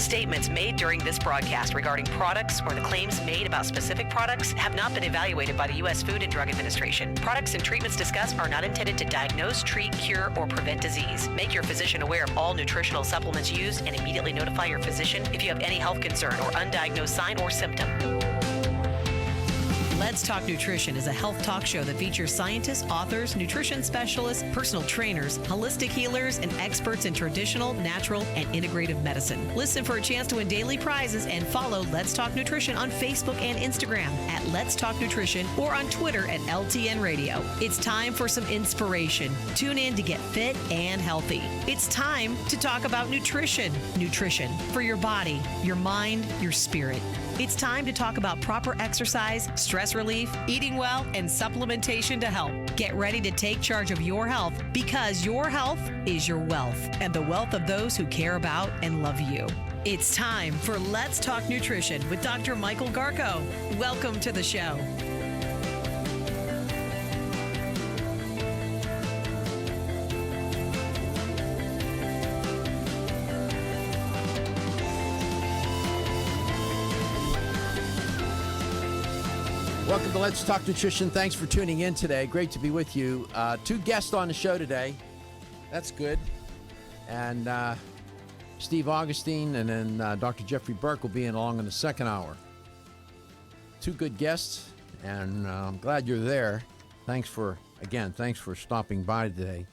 Statements made during this broadcast regarding products or the claims made about specific products have not been evaluated by the U.S. Food and Drug Administration. Products and treatments discussed are not intended to diagnose, treat, cure, or prevent disease. Make your physician aware of all nutritional supplements used and immediately notify your physician if you have any health concern or undiagnosed sign or symptom. Let's Talk Nutrition is a health talk show that features scientists, authors, nutrition specialists, personal trainers, holistic healers, and experts in traditional, natural, and integrative medicine. Listen for a chance to win daily prizes and follow Let's Talk Nutrition on Facebook and Instagram at Let's Talk Nutrition or on Twitter at LTN Radio. It's time for some inspiration. Tune in to get fit and healthy. It's time to talk about nutrition. Nutrition for your body, your mind, your spirit. It's time to talk about proper exercise, stress relief, eating well, and supplementation to help. Get ready to take charge of your health because your health is your wealth and the wealth of those who care about and love you. It's time for Let's Talk Nutrition with Dr. Michael Garko. Welcome to the show. Welcome to Let's Talk Nutrition. Thanks for tuning in today. Great to be with you. Two guests on the show today. That's good. And Steve Augustine and then Dr. Jeffrey Burke will be in along in the second hour. Two good guests, and I'm glad you're there. Thanks for stopping by today.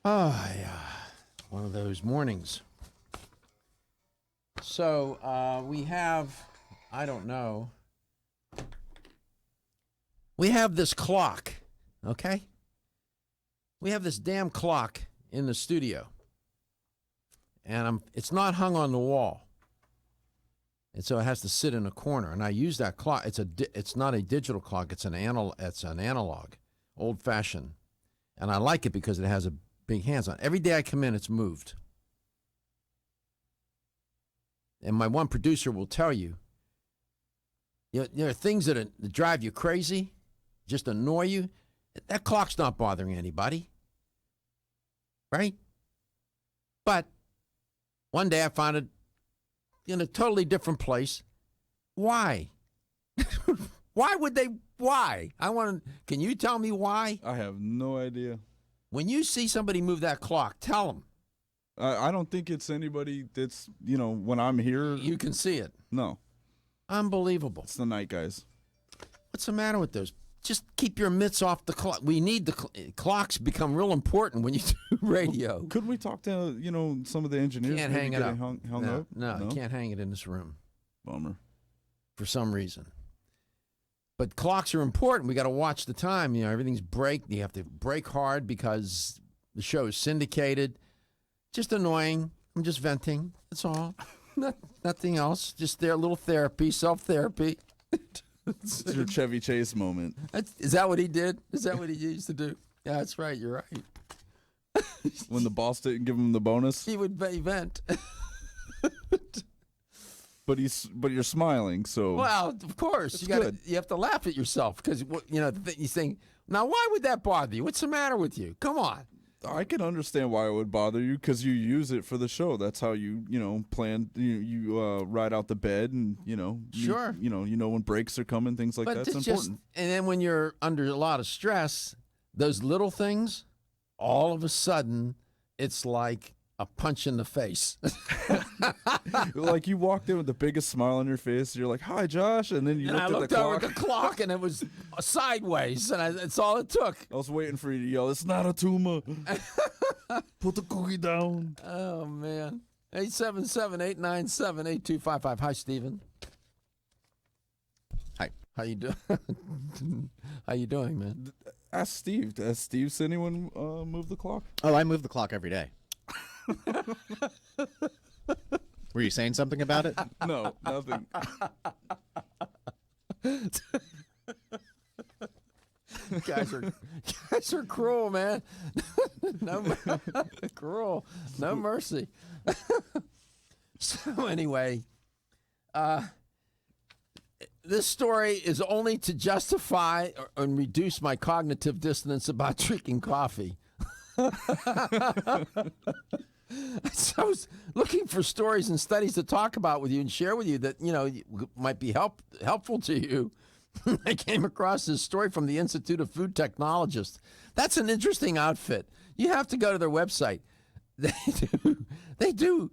Oh, yeah. One of those mornings. So we have, I don't know. We have this clock, okay? We have this damn clock in the studio. And it's not hung on the wall. And so it has to sit in a corner. And I use that clock. It's not a digital clock. It's an analog, old-fashioned. And I like it because it has a big hands on it. Every day I come in, it's moved. And my one producer will tell you, there are things that drive you crazy, just annoy you. That clock's not bothering anybody, right? But one day I found it in a totally different place. Why? Why would they? Why? Can you tell me why? I have no idea. When you see somebody move that clock, tell them. I don't think it's anybody that's, when I'm here. You can see it. No. Unbelievable. It's the night guys. What's the matter with those? Just keep your mitts off the clock. We need the clocks become real important when you do radio. Could we talk to, some of the engineers? Can't hang it up. Hung no, up? No, you can't hang it in this room. Bummer. For some reason. But clocks are important. We got to watch the time. Everything's break. You have to break hard because the show is syndicated. Just annoying. I'm just venting. That's all. Nothing else. Just their little therapy, self-therapy. It's your Chevy Chase moment. Is that what he did? Is that what he used to do? Yeah, that's right. You're right. When the boss didn't give him the bonus? He would vent. But you're smiling, so. Well, of course. You have to laugh at yourself because, you think, now why would that bother you? What's the matter with you? Come on. I can understand why it would bother you because you use it for the show. That's how you plan. You ride out the bed and Sure. You know when breaks are coming, things like that's important. And then when you're under a lot of stress, those little things, all of a sudden, it's like a punch in the face. Like you walked in with the biggest smile on your face. You're like, "Hi, Josh," and then I looked over at the clock, and it was sideways, and that's all it took. I was waiting for you to yell, "It's not a tumor." Put the cookie down. Oh man! 877-897-8255. Hi, Stephen. Hi. How you doing? How you doing, man? Ask Steve. Has Steve seen anyone move the clock? Oh, I move the clock every day. Were you saying something about it? No, nothing. Guys are cruel, man. No, cruel. No mercy. So anyway, this story is only to justify and reduce my cognitive dissonance about drinking coffee. So I was looking for stories and studies to talk about with you and share with you that, might be helpful to you. I came across this story from the Institute of Food Technologists. That's an interesting outfit. You have to go to their website. They do.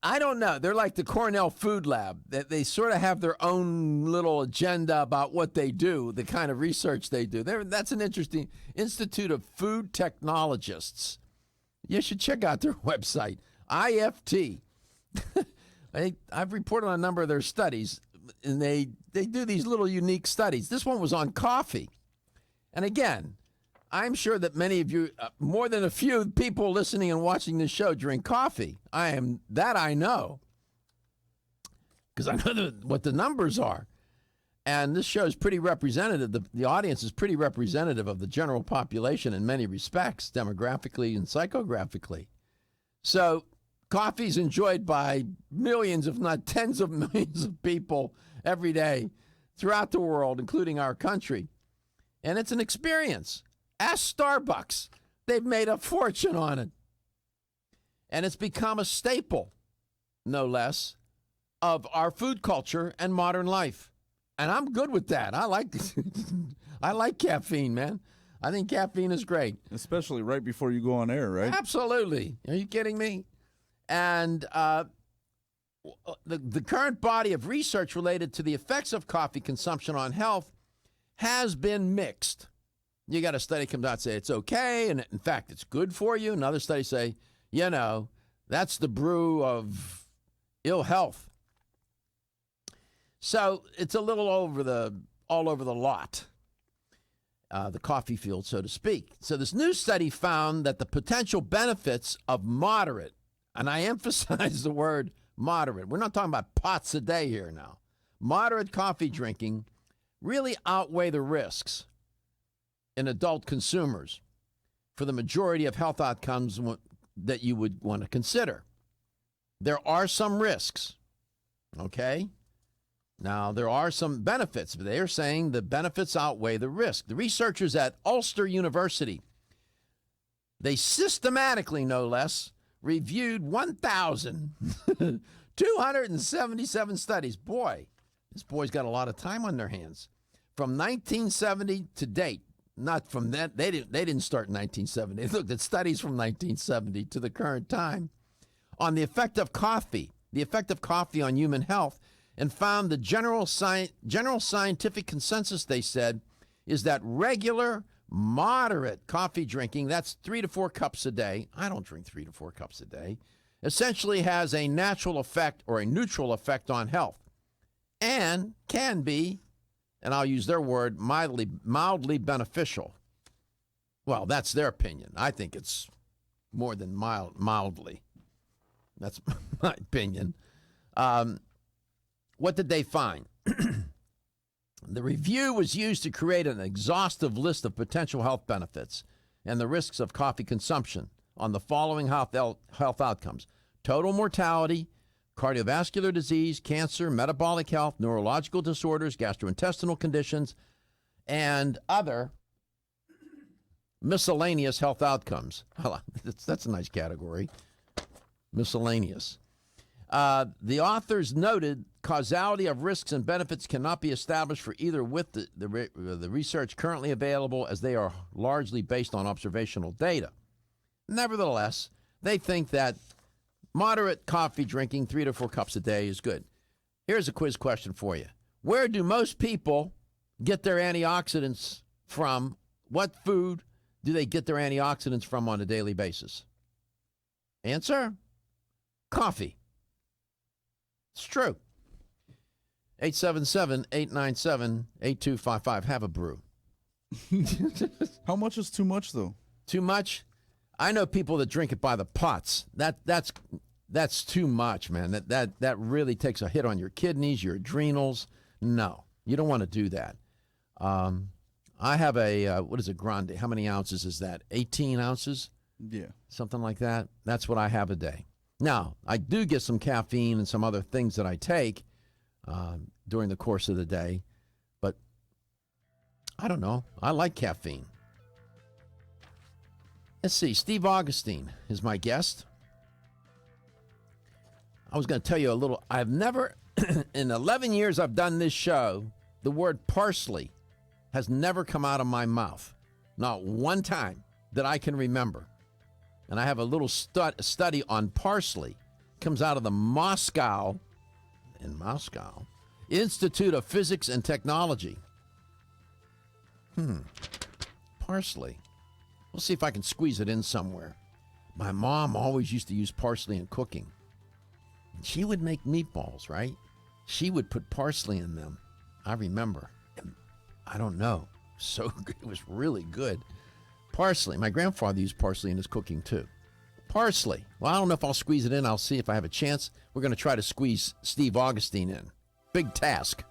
I don't know. They're like the Cornell Food Lab. They sort of have their own little agenda about what they do, the kind of research they do. That's an interesting Institute of Food Technologists. You should check out their website, IFT. I've reported on a number of their studies, and they do these little unique studies. This one was on coffee. And again, I'm sure that many of you, more than a few people listening and watching this show drink coffee. I know. Because I know what the numbers are. And this show is pretty representative. The audience is pretty representative of the general population in many respects, demographically and psychographically. So coffee is enjoyed by millions, if not tens of millions of people every day throughout the world, including our country. And it's an experience. Ask Starbucks. They've made a fortune on it. And it's become a staple, no less, of our food culture and modern life. And I'm good with that. I like caffeine, man. I think caffeine is great. Especially right before you go on air, right? Absolutely. Are you kidding me? And the current body of research related to the effects of coffee consumption on health has been mixed. You got a study comes out and say it's okay, and in fact, it's good for you. Another study say, that's the brew of ill health. So it's a little all over the lot, the coffee field, so to speak. So this new study found that the potential benefits of moderate, and I emphasize the word moderate. We're not talking about pots a day here now. Moderate coffee drinking really outweigh the risks in adult consumers for the majority of health outcomes that you would want to consider. There are some risks, okay? Now, there are some benefits, but they are saying the benefits outweigh the risk. The researchers at Ulster University, they systematically, no less, reviewed 1,277 studies. Boy, this boy's got a lot of time on their hands. From 1970 to date. Not from that. They didn't start in 1970. They looked at studies from 1970 to the current time on the effect of coffee on human health, and found the general scientific consensus, they said, is that regular, moderate coffee drinking, that's 3 to 4 cups a day. I don't drink 3 to 4 cups a day. Essentially has a natural effect or a neutral effect on health, and can be, and I'll use their word, mildly beneficial. Well, that's their opinion. I think it's more than mildly. That's my opinion. What did they find? The review was used to create an exhaustive list of potential health benefits and the risks of coffee consumption on the following health outcomes: total mortality, cardiovascular disease, cancer, metabolic health, neurological disorders, gastrointestinal conditions, and other miscellaneous health outcomes. That's a nice category. Miscellaneous. The authors noted causality of risks and benefits cannot be established for either with the research currently available, as they are largely based on observational data. Nevertheless, they think that moderate coffee drinking, 3 to 4 cups a day, is good. Here's a quiz question for you. Where do most people get their antioxidants from? What food do they get their antioxidants from on a daily basis? Answer? Coffee. It's true. 877-897-8255. Have a brew. How much is too much, though? Too much? I know people that drink it by the pots. That's too much, man. That really takes a hit on your kidneys, your adrenals. No, you don't want to do that. I have a, what is a grande? How many ounces is that? 18 ounces? Yeah. Something like that. That's what I have a day. Now, I do get some caffeine and some other things that I take during the course of the day, but I don't know. I like caffeine. Let's see. Steve Augustine is my guest. I was going to tell you a little. I've never, in 11 years I've done this show, the word parsley has never come out of my mouth. Not one time that I can remember. And I have a little study on parsley. It comes out of the Moscow Institute of Physics and Technology. Parsley. We'll see if I can squeeze it in somewhere. My mom always used to use parsley in cooking. She would make meatballs, right? She would put parsley in them. I remember. I don't know. So good. It was really good. Parsley. My grandfather used parsley in his cooking too. Parsley. Well, I don't know if I'll squeeze it in. I'll see if I have a chance. We're going to try to squeeze Steve Augustine in. Big task.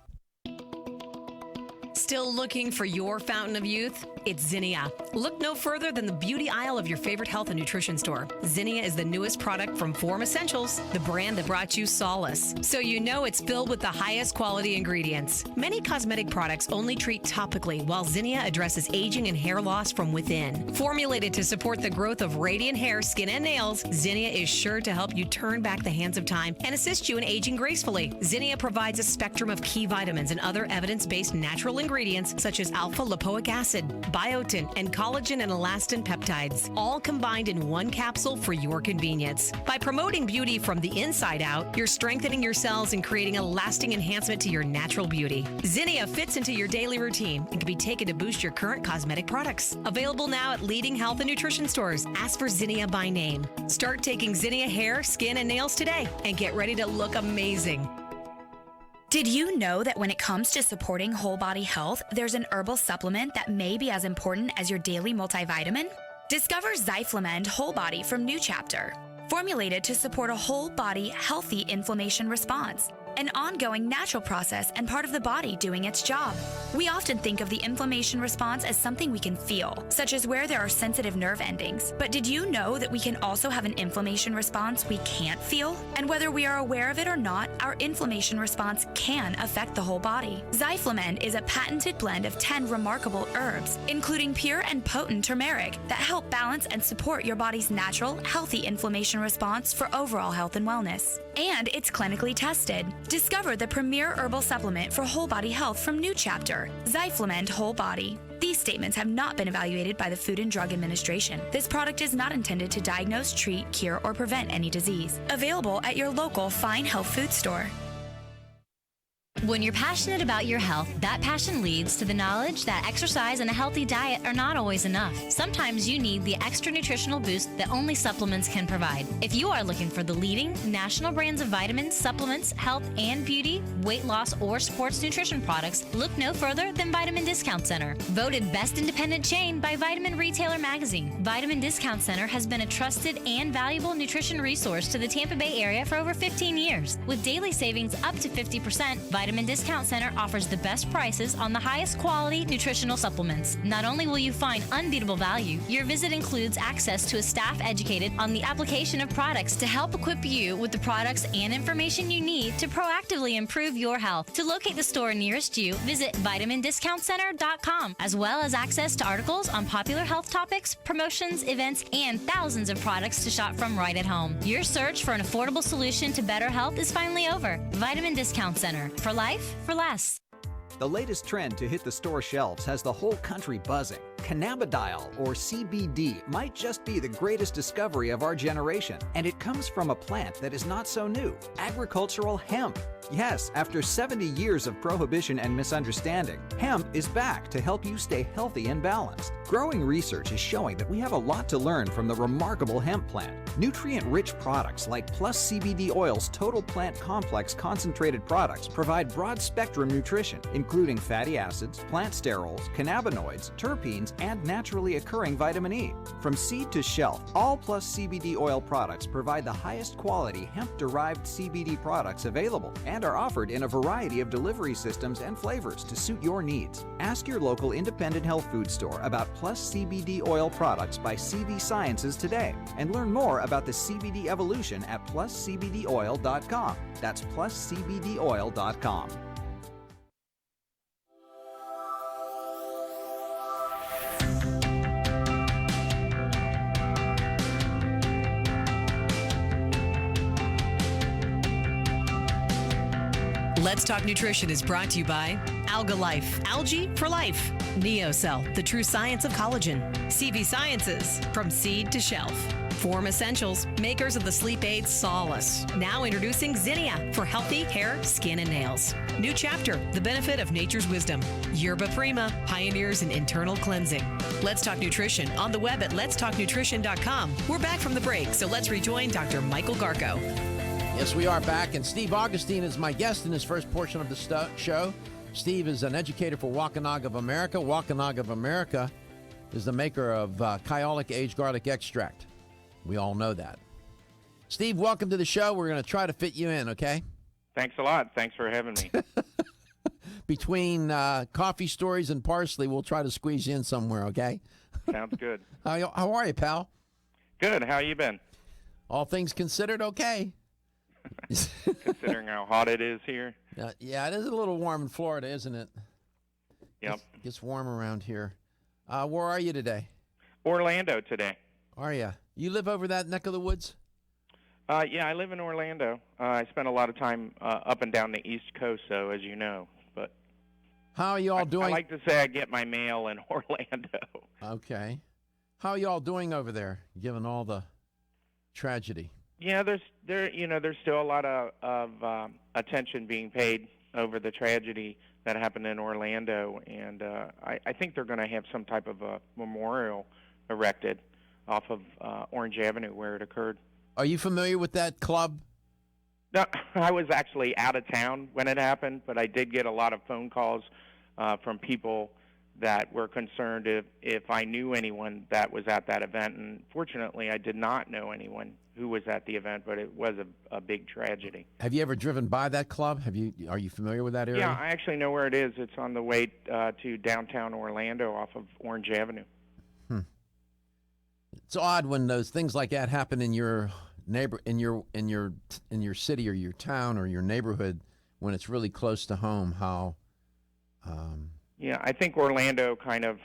Still looking for your fountain of youth? It's Zinnia. Look no further than the beauty aisle of your favorite health and nutrition store. Zinnia is the newest product from Form Essentials, the brand that brought you solace. So you know it's filled with the highest quality ingredients. Many cosmetic products only treat topically, while Zinnia addresses aging and hair loss from within. Formulated to support the growth of radiant hair, skin, and nails, Zinnia is sure to help you turn back the hands of time and assist you in aging gracefully. Zinnia provides a spectrum of key vitamins and other evidence-based natural ingredients such as alpha-lipoic acid, biotin, and collagen and elastin peptides, all combined in one capsule for your convenience. By promoting beauty from the inside out, you're strengthening your cells and creating a lasting enhancement to your natural beauty. Zinnia fits into your daily routine and can be taken to boost your current cosmetic products. Available now at leading health and nutrition stores. Ask for Zinnia by name. Start taking Zinnia hair, skin, and nails today and get ready to look amazing. Did you know that when it comes to supporting whole body health, there's an herbal supplement that may be as important as your daily multivitamin? Discover Zyflamend Whole Body from New Chapter. Formulated to support a whole body, healthy inflammation response. An ongoing natural process and part of the body doing its job. We often think of the inflammation response as something we can feel, such as where there are sensitive nerve endings. But did you know that we can also have an inflammation response we can't feel? And whether we are aware of it or not, our inflammation response can affect the whole body. Zyflamend is a patented blend of 10 remarkable herbs, including pure and potent turmeric, that help balance and support your body's natural, healthy inflammation response for overall health and wellness. And it's clinically tested. Discover the premier herbal supplement for whole body health from New Chapter, Zyflamend Whole Body. These statements have not been evaluated by the Food and Drug Administration. This product is not intended to diagnose, treat, cure, or prevent any disease. Available at your local fine health food store. When you're passionate about your health, that passion leads to the knowledge that exercise and a healthy diet are not always enough. Sometimes you need the extra nutritional boost that only supplements can provide. If you are looking for the leading national brands of vitamins, supplements, health and beauty, weight loss, or sports nutrition products, look no further than Vitamin Discount Center. Voted best independent chain by Vitamin Retailer Magazine, Vitamin Discount Center has been a trusted and valuable nutrition resource to the Tampa Bay area for over 15 years. With daily savings up to 50%, Vitamin Discount Center offers the best prices on the highest quality nutritional supplements. Not only will you find unbeatable value, your visit includes access to a staff educated on the application of products to help equip you with the products and information you need to proactively improve your health. To locate the store nearest you, visit vitamindiscountcenter.com, as well as access to articles on popular health topics, promotions, events, and thousands of products to shop from right at home. Your search for an affordable solution to better health is finally over. Vitamin Discount Center. For life, for less. The latest trend to hit the store shelves has the whole country buzzing. Cannabidiol, or CBD, might just be the greatest discovery of our generation, and it comes from a plant that is not so new, agricultural hemp. Yes, after 70 years of prohibition and misunderstanding, hemp is back to help you stay healthy and balanced. Growing research is showing that we have a lot to learn from the remarkable hemp plant. Nutrient-rich products like Plus CBD Oil's Total Plant Complex concentrated products provide broad-spectrum nutrition, including fatty acids, plant sterols, cannabinoids, terpenes, and naturally occurring vitamin E. From seed to shelf, all Plus CBD Oil products provide the highest quality hemp-derived CBD products available and are offered in a variety of delivery systems and flavors to suit your needs. Ask your local independent health food store about Plus CBD Oil products by CV Sciences today and learn more about the CBD evolution at pluscbdoil.com. That's pluscbdoil.com. Let's Talk Nutrition is brought to you by Algalife, algae for life. NeoCell, the true science of collagen. CV Sciences, from seed to shelf. Form Essentials, makers of the sleep aid Solace. Now introducing Zinnia for healthy hair, skin, and nails. New Chapter, the benefit of nature's wisdom. Yerba Prima, pioneers in internal cleansing. Let's Talk Nutrition on the web at letstalknutrition.com. We're back from the break, so let's rejoin Dr. Michael Garko. Yes, we are back, and Steve Augustine is my guest in this first portion of the show. Steve is an educator for Wampanoag of America. Wampanoag of America is the maker of Kyolic aged garlic extract. We all know that. Steve, welcome to the show. We're going to try to fit you in, okay? Thanks a lot. Thanks for having me. Between coffee stories and parsley, we'll try to squeeze you in somewhere, okay? Sounds good. How are you, pal? Good. How you been? All things considered, okay. Considering how hot it is here. Yeah, it is a little warm in Florida, isn't it? Yep. Gets warm around here. Where are you today? Orlando today. Are you? You live over that neck of the woods? Yeah, I live in Orlando. I spend a lot of time up and down the East Coast, though, as you know. But how are you all doing? I like to say I get my mail in Orlando. Okay. How are you all doing over there, given all the tragedy? Yeah, there's still a lot of attention being paid over the tragedy that happened in Orlando, and I think they're going to have some type of a memorial erected off of Orange Avenue where it occurred. Are you familiar with that club? No, I was actually out of town when it happened, but I did get a lot of phone calls from people that were concerned if I knew anyone that was at that event. And fortunately, I did not know anyone who was at the event, but it was a big tragedy. Have you ever driven by that club? Are you familiar with that area? Yeah, I actually know where it is. It's on the way to downtown Orlando off of Orange Avenue. It's odd when those things like that happen in your in your city or your town or your neighborhood when it's really close to home. How? Yeah, I think Orlando kind of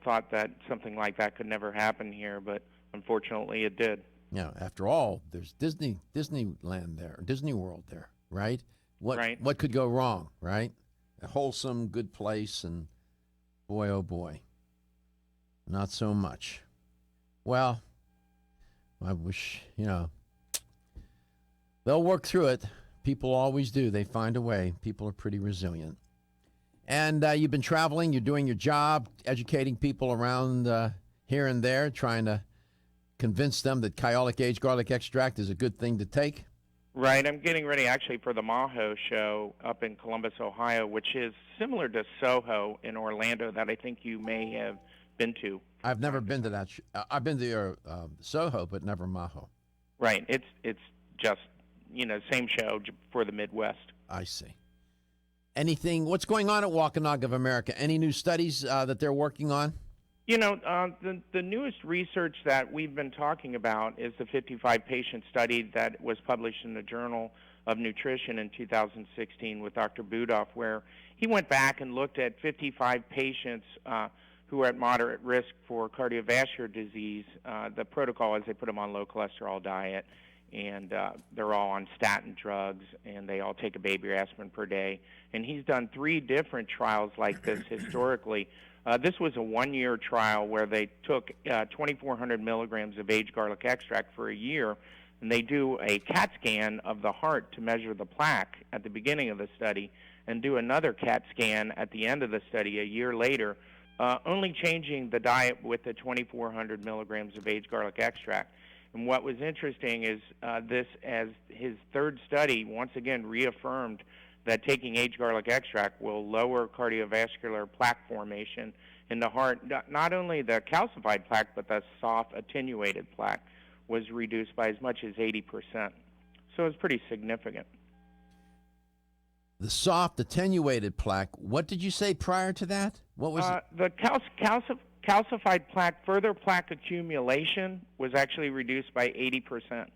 thought that something like that could never happen here, but unfortunately it did. Yeah, after all, there's Disneyland there, Disney World there, right? What could go wrong, right? A wholesome, good place, and boy, oh boy, not so much. Well, I wish, they'll work through it. People always do. They find a way. People are pretty resilient. And you've been traveling. You're doing your job, educating people around here and there, trying to convince them that Kyolic aged garlic extract is a good thing to take. Right. I'm getting ready, actually, for the Maho show up in Columbus, Ohio, which is similar to Soho in Orlando that I think you may have been to. I've never been to that. I've been to Soho, but never Maho. Right. It's just, same show for the Midwest. I see. What's going on at Wampanoag of America? Any new studies that they're working on? The newest research that we've been talking about is the 55-patient study that was published in the Journal of Nutrition in 2016 with Dr. Budoff, where he went back and looked at 55 patients who are at moderate risk for cardiovascular disease. The protocol is they put them on low cholesterol diet, and they're all on statin drugs, and they all take a baby aspirin per day. And he's done 3 different trials like this historically. This was a 1-year trial where they took 2,400 milligrams of aged garlic extract for a year, and they do a CAT scan of the heart to measure the plaque at the beginning of the study, and do another CAT scan at the end of the study a year later, only changing the diet with the 2,400 milligrams of aged garlic extract. And what was interesting is this, as his third study, once again reaffirmed that taking aged garlic extract will lower cardiovascular plaque formation in the heart. Not only the calcified plaque, but the soft attenuated plaque was reduced by as much as 80%. So it's pretty significant. The soft attenuated plaque, what did you say prior to that? What was it? The calcified plaque, further plaque accumulation was actually reduced by 80%.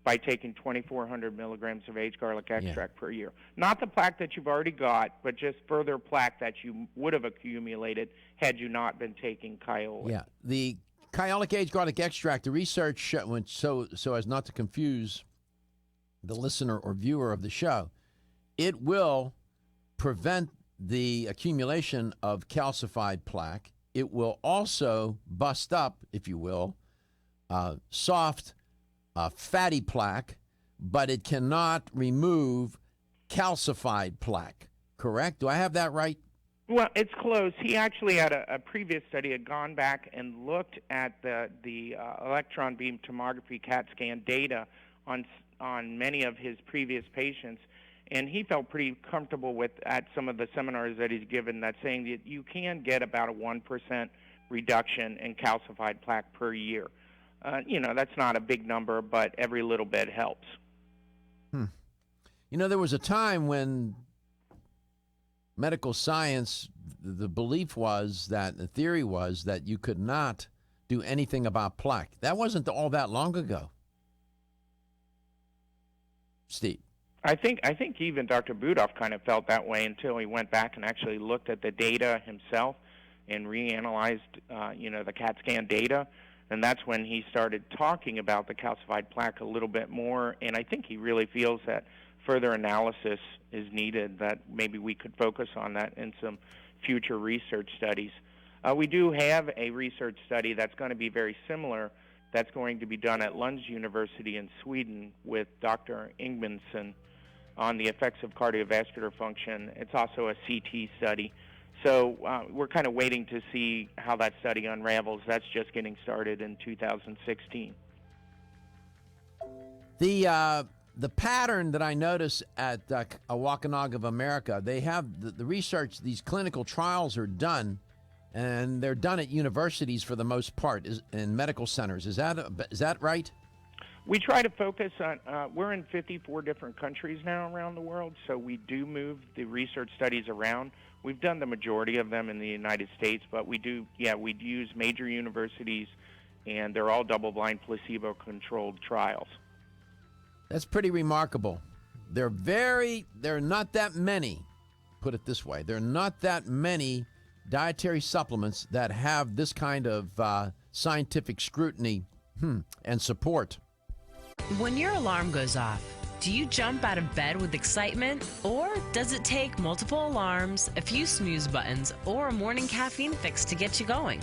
By taking 2,400 milligrams of aged garlic extract per year. Not the plaque that you've already got, but just further plaque that you would have accumulated had you not been taking Kyolic. Yeah, the Kyolic aged garlic extract, the research went so as not to confuse the listener or viewer of the show. it will prevent the accumulation of calcified plaque. It will also bust up, if you will, soft, fatty plaque, but it cannot remove calcified plaque. Correct? Do I have that right? Well, it's close. He actually had a previous study, had gone back and looked at the electron beam tomography CAT scan data on many of his previous patients, and he felt pretty comfortable with, at some of the seminars that he's given, that saying that you can get about a 1% reduction in calcified plaque per year. That's not a big number, but every little bit helps. There was a time when medical science, the belief was that, the theory was that you could not do anything about plaque. That wasn't all that long ago. Steve. I think even Dr. Budoff kind of felt that way until he went back and actually looked at the data himself and reanalyzed, the CAT scan data. And that's when he started talking about the calcified plaque a little bit more. And I think he really feels that further analysis is needed, that maybe we could focus on that in some future research studies. We do have a research study that's going to be very similar, that's going to be done at Lund University in Sweden with Dr. Ingmansson on the effects of cardiovascular function. It's also a CT study. So we're kind of waiting to see how that study unravels. That's just getting started in 2016. The pattern that I notice at Wakanag of America, they have the research, these clinical trials are done, and they're done at universities for the most part, in medical centers. Is that right? We try to focus on, we're in 54 different countries now around the world, so we do move the research studies around. We've done the majority of them in the United States, but we use major universities, and they're all double-blind, placebo-controlled trials. That's pretty remarkable. There are not that many, put it this way, there are not that many dietary supplements that have this kind of scientific scrutiny and support. When your alarm goes off, do you jump out of bed with excitement, or does it take multiple alarms, a few snooze buttons, or a morning caffeine fix to get you going?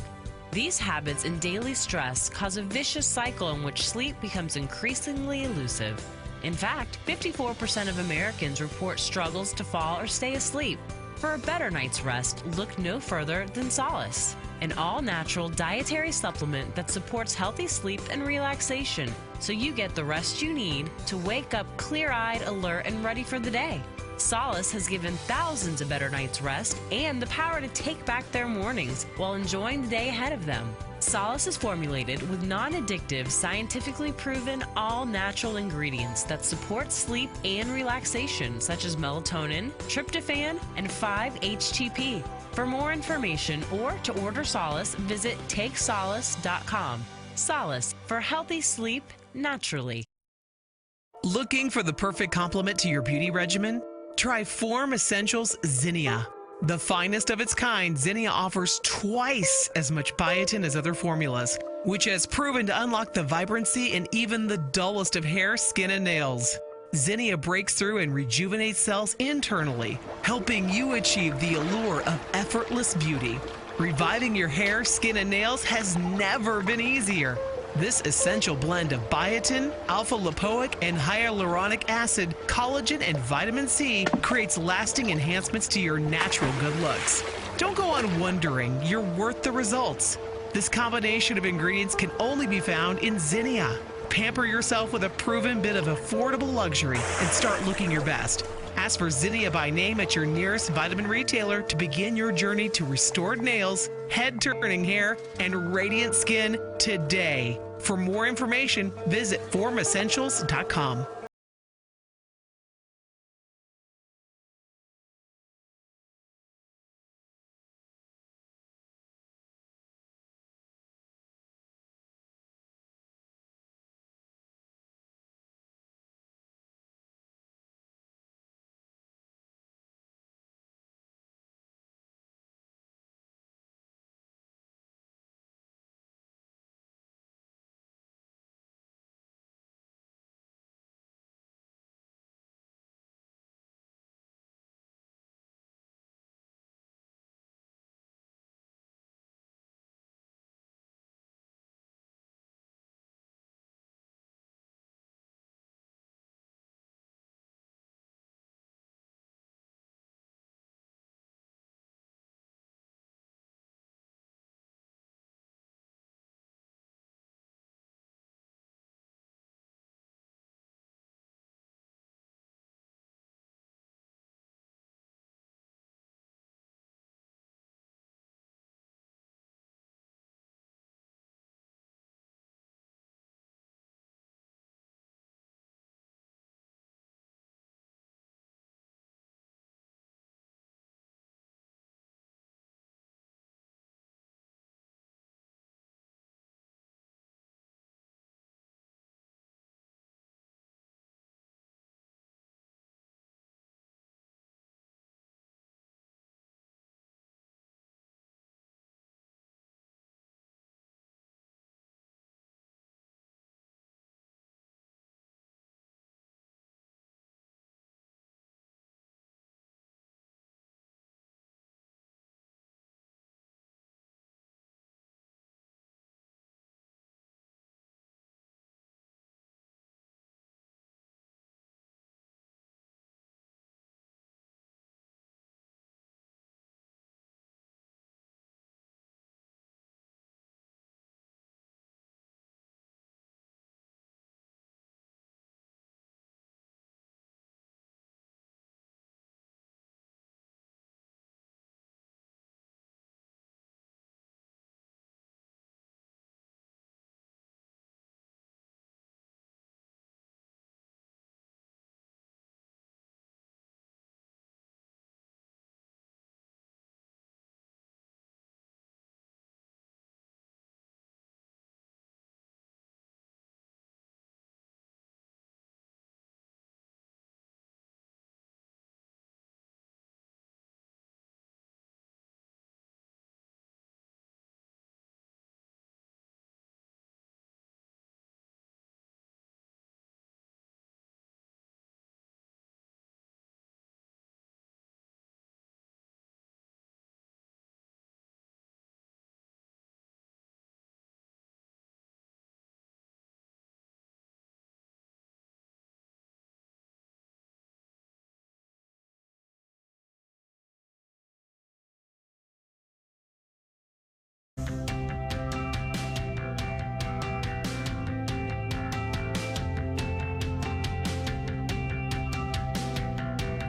These habits and daily stress cause a vicious cycle in which sleep becomes increasingly elusive. In fact, 54% of Americans report struggles to fall or stay asleep. For a better night's rest, look no further than Solace, an all-natural dietary supplement that supports healthy sleep and relaxation, so you get the rest you need to wake up clear-eyed, alert, and ready for the day. Solace has given thousands a better night's rest and the power to take back their mornings while enjoying the day ahead of them. Solace is formulated with non-addictive, scientifically proven, all-natural ingredients that support sleep and relaxation, such as melatonin, tryptophan, and 5-HTP. For more information or to order Solace, visit takesolace.com. Solace, for healthy sleep naturally. Looking for the perfect complement to your beauty regimen? Try Form Essentials Zinnia. The finest of its kind, Zinnia offers twice as much biotin as other formulas, which has proven to unlock the vibrancy in even the dullest of hair, skin, and nails. Zinnia breaks through and rejuvenates cells internally, helping you achieve the allure of effortless beauty. Reviving your hair, skin, and nails has never been easier. This essential blend of biotin, alpha-lipoic, and hyaluronic acid, collagen, and vitamin C creates lasting enhancements to your natural good looks. Don't go on wondering, you're worth the results. This combination of ingredients can only be found in Zinnia. Pamper yourself with a proven bit of affordable luxury and start looking your best. Ask for Zinnia by name at your nearest vitamin retailer to begin your journey to restored nails, head-turning hair, and radiant skin today. For more information, visit formessentials.com.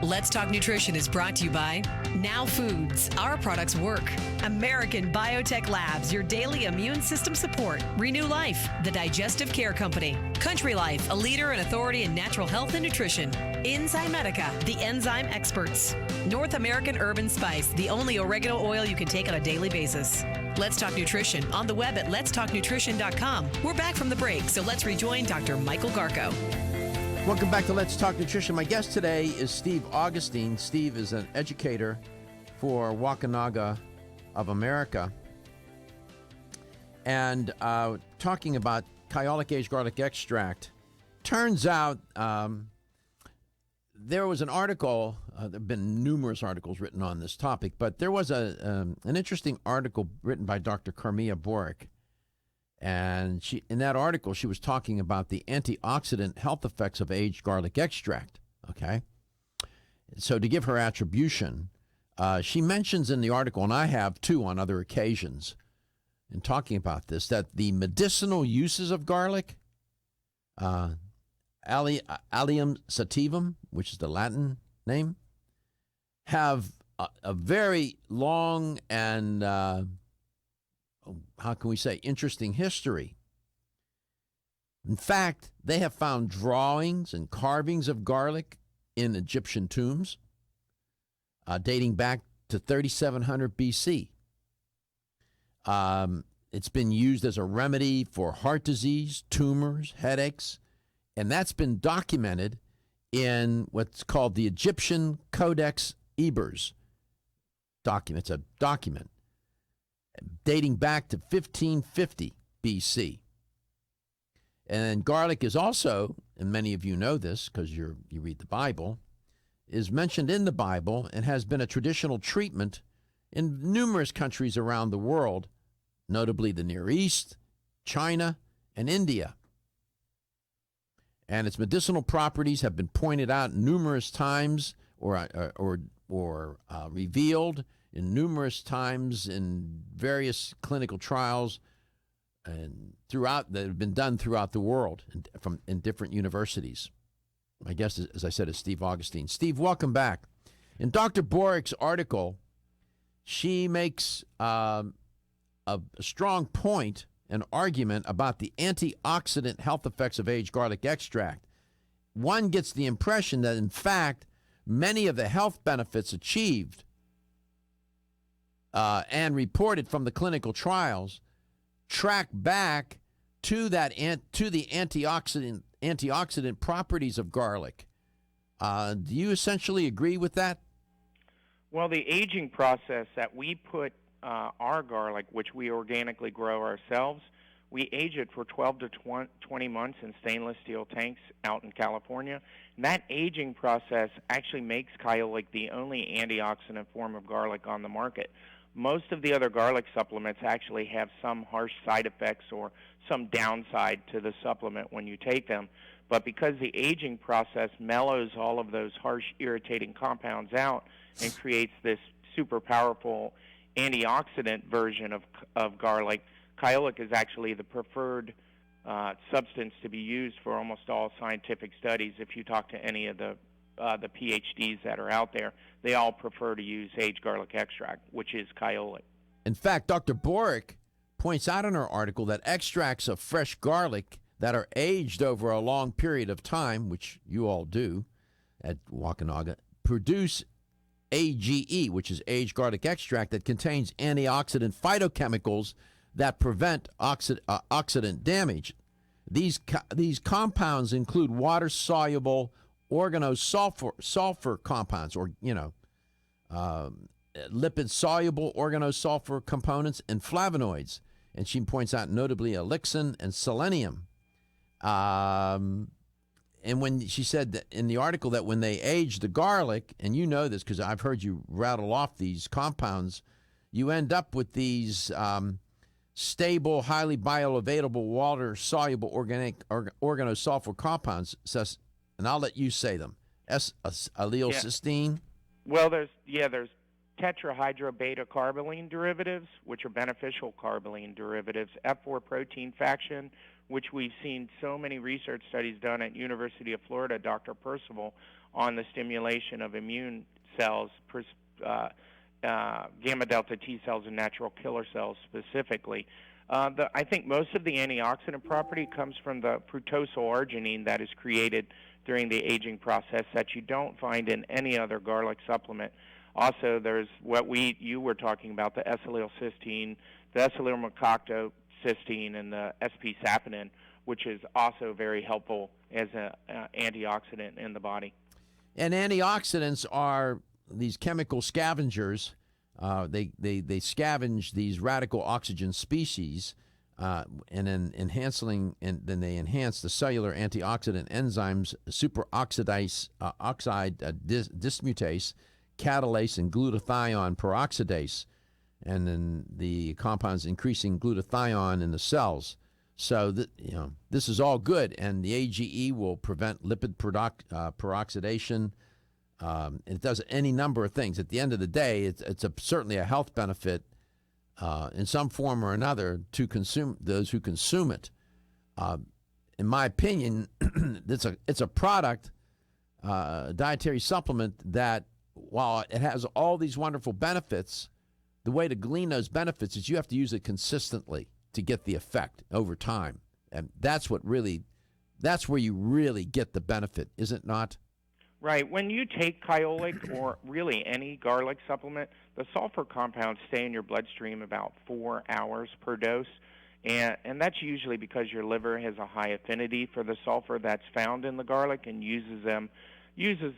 Let's Talk Nutrition is brought to you by Now Foods. Our products work. American Biotech Labs, your daily immune system support. Renew Life, the digestive care company. Country Life, a leader and authority in natural health and nutrition. Enzymedica, the enzyme experts. North American Herb and Spice, the only oregano oil you can take on a daily basis. Let's Talk Nutrition on the web at letstalknutrition.com. We're back from the break, so let's rejoin Dr. Michael Garko. Welcome back to Let's Talk Nutrition. My guest today is Steve Augustine. Steve is an educator for Waukanaga of America. And talking about Kyolic aged garlic extract. Turns out there was an article, there have been numerous articles written on this topic, but there was an interesting article written by Dr. Carmia Burke. And in that article, she was talking about the antioxidant health effects of aged garlic extract, okay? So to give her attribution, she mentions in the article, and I have too on other occasions, in talking about this, that the medicinal uses of garlic, Allium sativum, which is the Latin name, have a very long and how can we say, interesting history. In fact, they have found drawings and carvings of garlic in Egyptian tombs dating back to 3700 BC. It's been used as a remedy for heart disease, tumors, headaches, and that's been documented in what's called the Egyptian Codex Ebers document. It's a document dating back to 1550 BC. And garlic is also, and many of you know this because you read the Bible, is mentioned in the Bible and has been a traditional treatment in numerous countries around the world, notably the Near East, China, and India. And its medicinal properties have been pointed out numerous times or revealed in numerous times in various clinical trials and that have been done throughout the world in different universities. My guest, as I said, is Steve Augustine. Steve, welcome back. In Dr. Burke's article, she makes a strong point, an argument about the antioxidant health effects of aged garlic extract. One gets the impression that, in fact, many of the health benefits achieved and reported from the clinical trials track back to the antioxidant properties of garlic. Do you essentially agree with that? Well, the aging process that we put our garlic, which we organically grow ourselves, we age it for 12 to 20 months in stainless steel tanks out in California. And that aging process actually makes Kyolic the only antioxidant form of garlic on the market. Most of the other garlic supplements actually have some harsh side effects or some downside to the supplement when you take them. But because the aging process mellows all of those harsh, irritating compounds out and creates this super powerful antioxidant version of garlic, Kyolic is actually the preferred substance to be used for almost all scientific studies. If you talk to any of the PhDs that are out there, they all prefer to use aged garlic extract, which is Kyolic. In fact, Dr. Burke points out in her article that extracts of fresh garlic that are aged over a long period of time, which you all do at Waukanaga, produce AGE, which is aged garlic extract, that contains antioxidant phytochemicals that prevent oxidant damage. These compounds include water-soluble organosulfur compounds, or lipid-soluble organosulfur components, and flavonoids. And she points out notably alixin and selenium. And when she said that in the article that when they age the garlic, and you know this because I've heard you rattle off these compounds, you end up with these stable, highly bioavailable, water-soluble organosulfur compounds. And I'll let you say them. Allylcysteine. Well, there's tetrahydrobeta-carboline derivatives, which are beneficial carboline derivatives. F4 protein faction, which we've seen so many research studies done at University of Florida, Dr. Percival, on the stimulation of immune cells, gamma delta T cells and natural killer cells specifically. I think most of the antioxidant property comes from the fructosyl arginine that is created during the aging process that you don't find in any other garlic supplement. Also, there's what you were talking about, the acetylcysteine, the acetylmercaptocystine, and the sp-saponin, which is also very helpful as an antioxidant in the body. And antioxidants are these chemical scavengers. They scavenge these radical oxygen species, and then then they enhance the cellular antioxidant enzymes superoxide dismutase, catalase, and glutathione peroxidase, and then the compounds increasing glutathione in the cells. So this is all good, and the AGE will prevent lipid peroxidation. It does any number of things. At the end of the day, it's certainly a health benefit in some form or another to those who consume it. In my opinion, it's a product, a dietary supplement that, while it has all these wonderful benefits, the way to glean those benefits is you have to use it consistently to get the effect over time. And that's where you really get the benefit, is it not? Right. When you take Kyolic or really any garlic supplement, the sulfur compounds stay in your bloodstream about 4 hours per dose. And that's usually because your liver has a high affinity for the sulfur that's found in the garlic and uses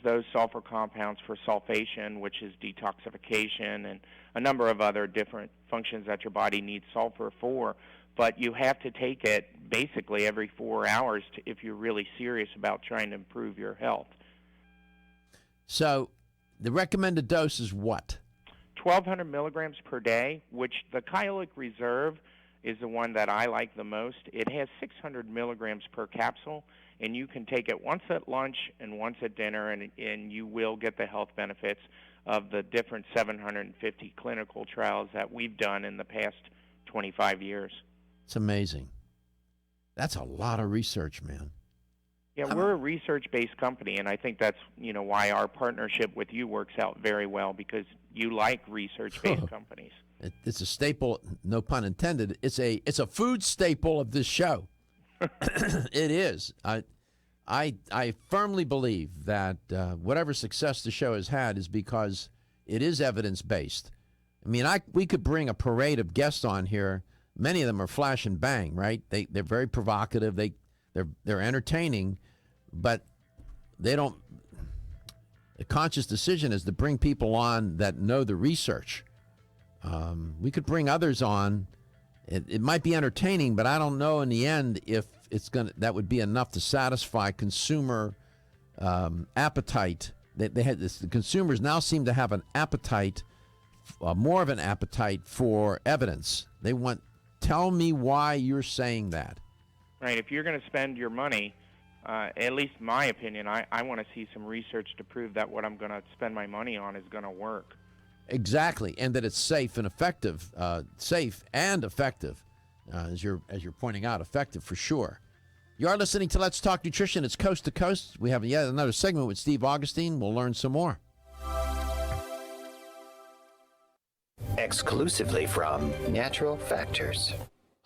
those sulfur compounds for sulfation, which is detoxification, and a number of other different functions that your body needs sulfur for. But you have to take it basically every 4 hours if you're really serious about trying to improve your health. So the recommended dose is what? 1,200 milligrams per day, which the Kyolic Reserve is the one that I like the most. It has 600 milligrams per capsule, and you can take it once at lunch and once at dinner, and you will get the health benefits of the different 750 clinical trials that we've done in the past 25 years. It's amazing. That's a lot of research, man. Yeah, we're a research-based company, and I think that's why our partnership with you works out very well, because you like research-based companies. It's a staple, no pun intended. It's a food staple of this show. It is. I firmly believe that whatever success the show has had is because it is evidence-based. I mean, we could bring a parade of guests on here. Many of them are flash and bang, right? They're very provocative. They're entertaining, but they don't. A conscious decision is to bring people on that know the research. We could bring others on. It might be entertaining, but I don't know in the end if that would be enough to satisfy consumer appetite. The consumers now seem to have an appetite, more of an appetite for evidence. They want, tell me why you're saying that. Right. If you're going to spend your money, at least my opinion, I want to see some research to prove that what I'm going to spend my money on is going to work. Exactly, and that it's safe and effective. As you're pointing out, effective for sure. You are listening to Let's Talk Nutrition. It's Coast to Coast. We have yet another segment with Steve Augustine. We'll learn some more. Exclusively from Natural Factors.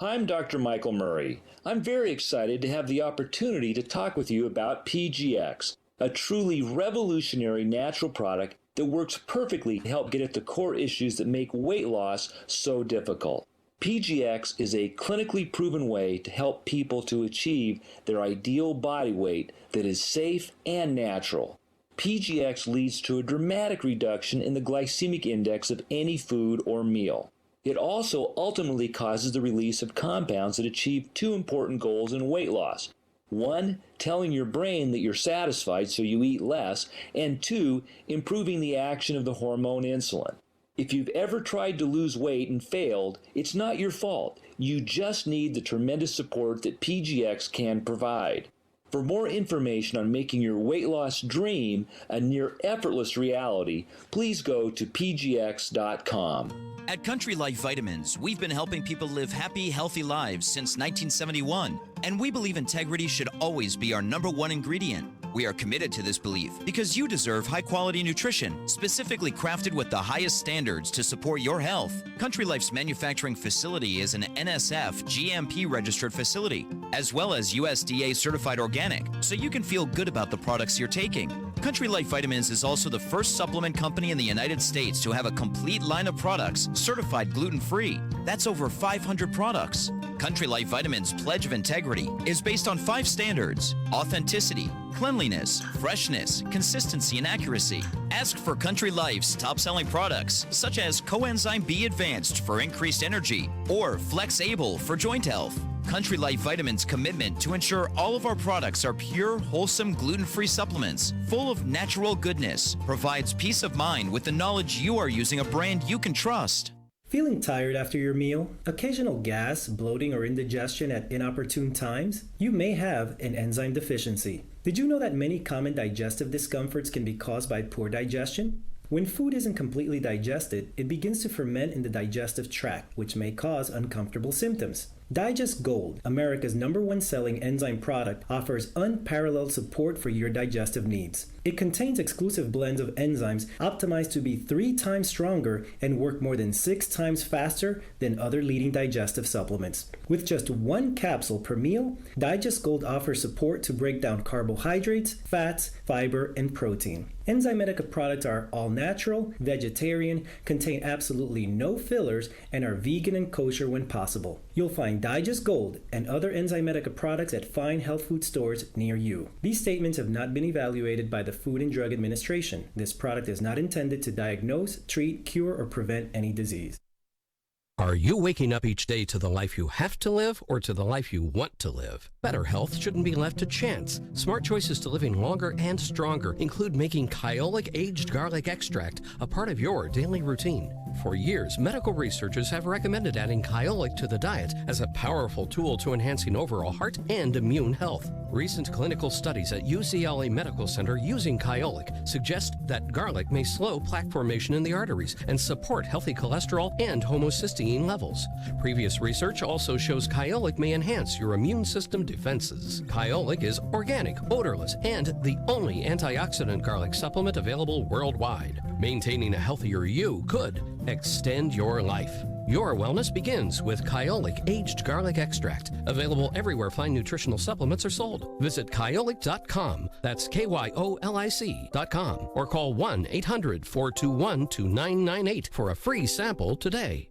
I'm Dr. Michael Murray. I'm very excited to have the opportunity to talk with you about PGX, a truly revolutionary natural product that works perfectly to help get at the core issues that make weight loss so difficult. PGX is a clinically proven way to help people to achieve their ideal body weight that is safe and natural. PGX leads to a dramatic reduction in the glycemic index of any food or meal. It also ultimately causes the release of compounds that achieve two important goals in weight loss. One, telling your brain that you're satisfied so you eat less, and two, improving the action of the hormone insulin. If you've ever tried to lose weight and failed, it's not your fault. You just need the tremendous support that PGX can provide. For more information on making your weight loss dream a near effortless reality, please go to pgx.com. At Country Life Vitamins, we've been helping people live happy, healthy lives since 1971, and we believe integrity should always be our #1 ingredient. We are committed to this belief because you deserve high-quality nutrition, specifically crafted with the highest standards to support your health. Country Life's manufacturing facility is an NSF GMP-registered facility, as well as USDA certified organic, so you can feel good about the products you're taking. Country Life Vitamins is also the first supplement company in the United States to have a complete line of products certified gluten-free. That's over 500 products. Country Life Vitamins' pledge of integrity is based on 5 standards: authenticity, cleanliness, freshness, consistency, and accuracy. Ask for Country Life's top-selling products, such as Coenzyme B Advanced for increased energy or Flex Able for joint health. Country Life Vitamins' commitment to ensure all of our products are pure, wholesome, gluten-free supplements full of natural goodness provides peace of mind with the knowledge you are using a brand you can trust. Feeling tired after your meal? Occasional gas, bloating, or indigestion at inopportune times? You may have an enzyme deficiency. Did you know that many common digestive discomforts can be caused by poor digestion? When food isn't completely digested, it begins to ferment in the digestive tract, which may cause uncomfortable symptoms. Digest Gold, America's #1 selling enzyme product, offers unparalleled support for your digestive needs. It contains exclusive blends of enzymes optimized to be 3 times stronger and work more than 6 times faster than other leading digestive supplements. With just 1 capsule per meal, Digest Gold offers support to break down carbohydrates, fats, fiber, and protein. Enzymedica products are all natural, vegetarian, contain absolutely no fillers, and are vegan and kosher when possible. You'll find Digest Gold and other Enzymedica products at fine health food stores near you. These statements have not been evaluated by the Food and Drug Administration. This product is not intended to diagnose, treat, cure, or prevent any disease. Are you waking up each day to the life you have to live or to the life you want to live? Better health shouldn't be left to chance. Smart choices to living longer and stronger include making Kyolic aged garlic extract a part of your daily routine. For years, medical researchers have recommended adding Kyolic to the diet as a powerful tool to enhancing overall heart and immune health. Recent clinical studies at UCLA Medical Center using Kyolic suggest that garlic may slow plaque formation in the arteries and support healthy cholesterol and homocysteine levels. Previous research also shows Kyolic may enhance your immune system defenses. Kyolic is organic, odorless, and the only antioxidant garlic supplement available worldwide. Maintaining a healthier you could extend your life. Your wellness begins with Kyolic aged garlic extract, available everywhere fine nutritional supplements are sold. Visit Kyolic.com, that's KYOLIC.com, or call 1-800-421-2998 for a free sample today.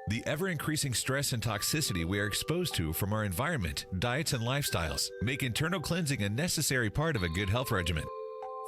The ever-increasing stress and toxicity we are exposed to from our environment, diets, and lifestyles make internal cleansing a necessary part of a good health regimen.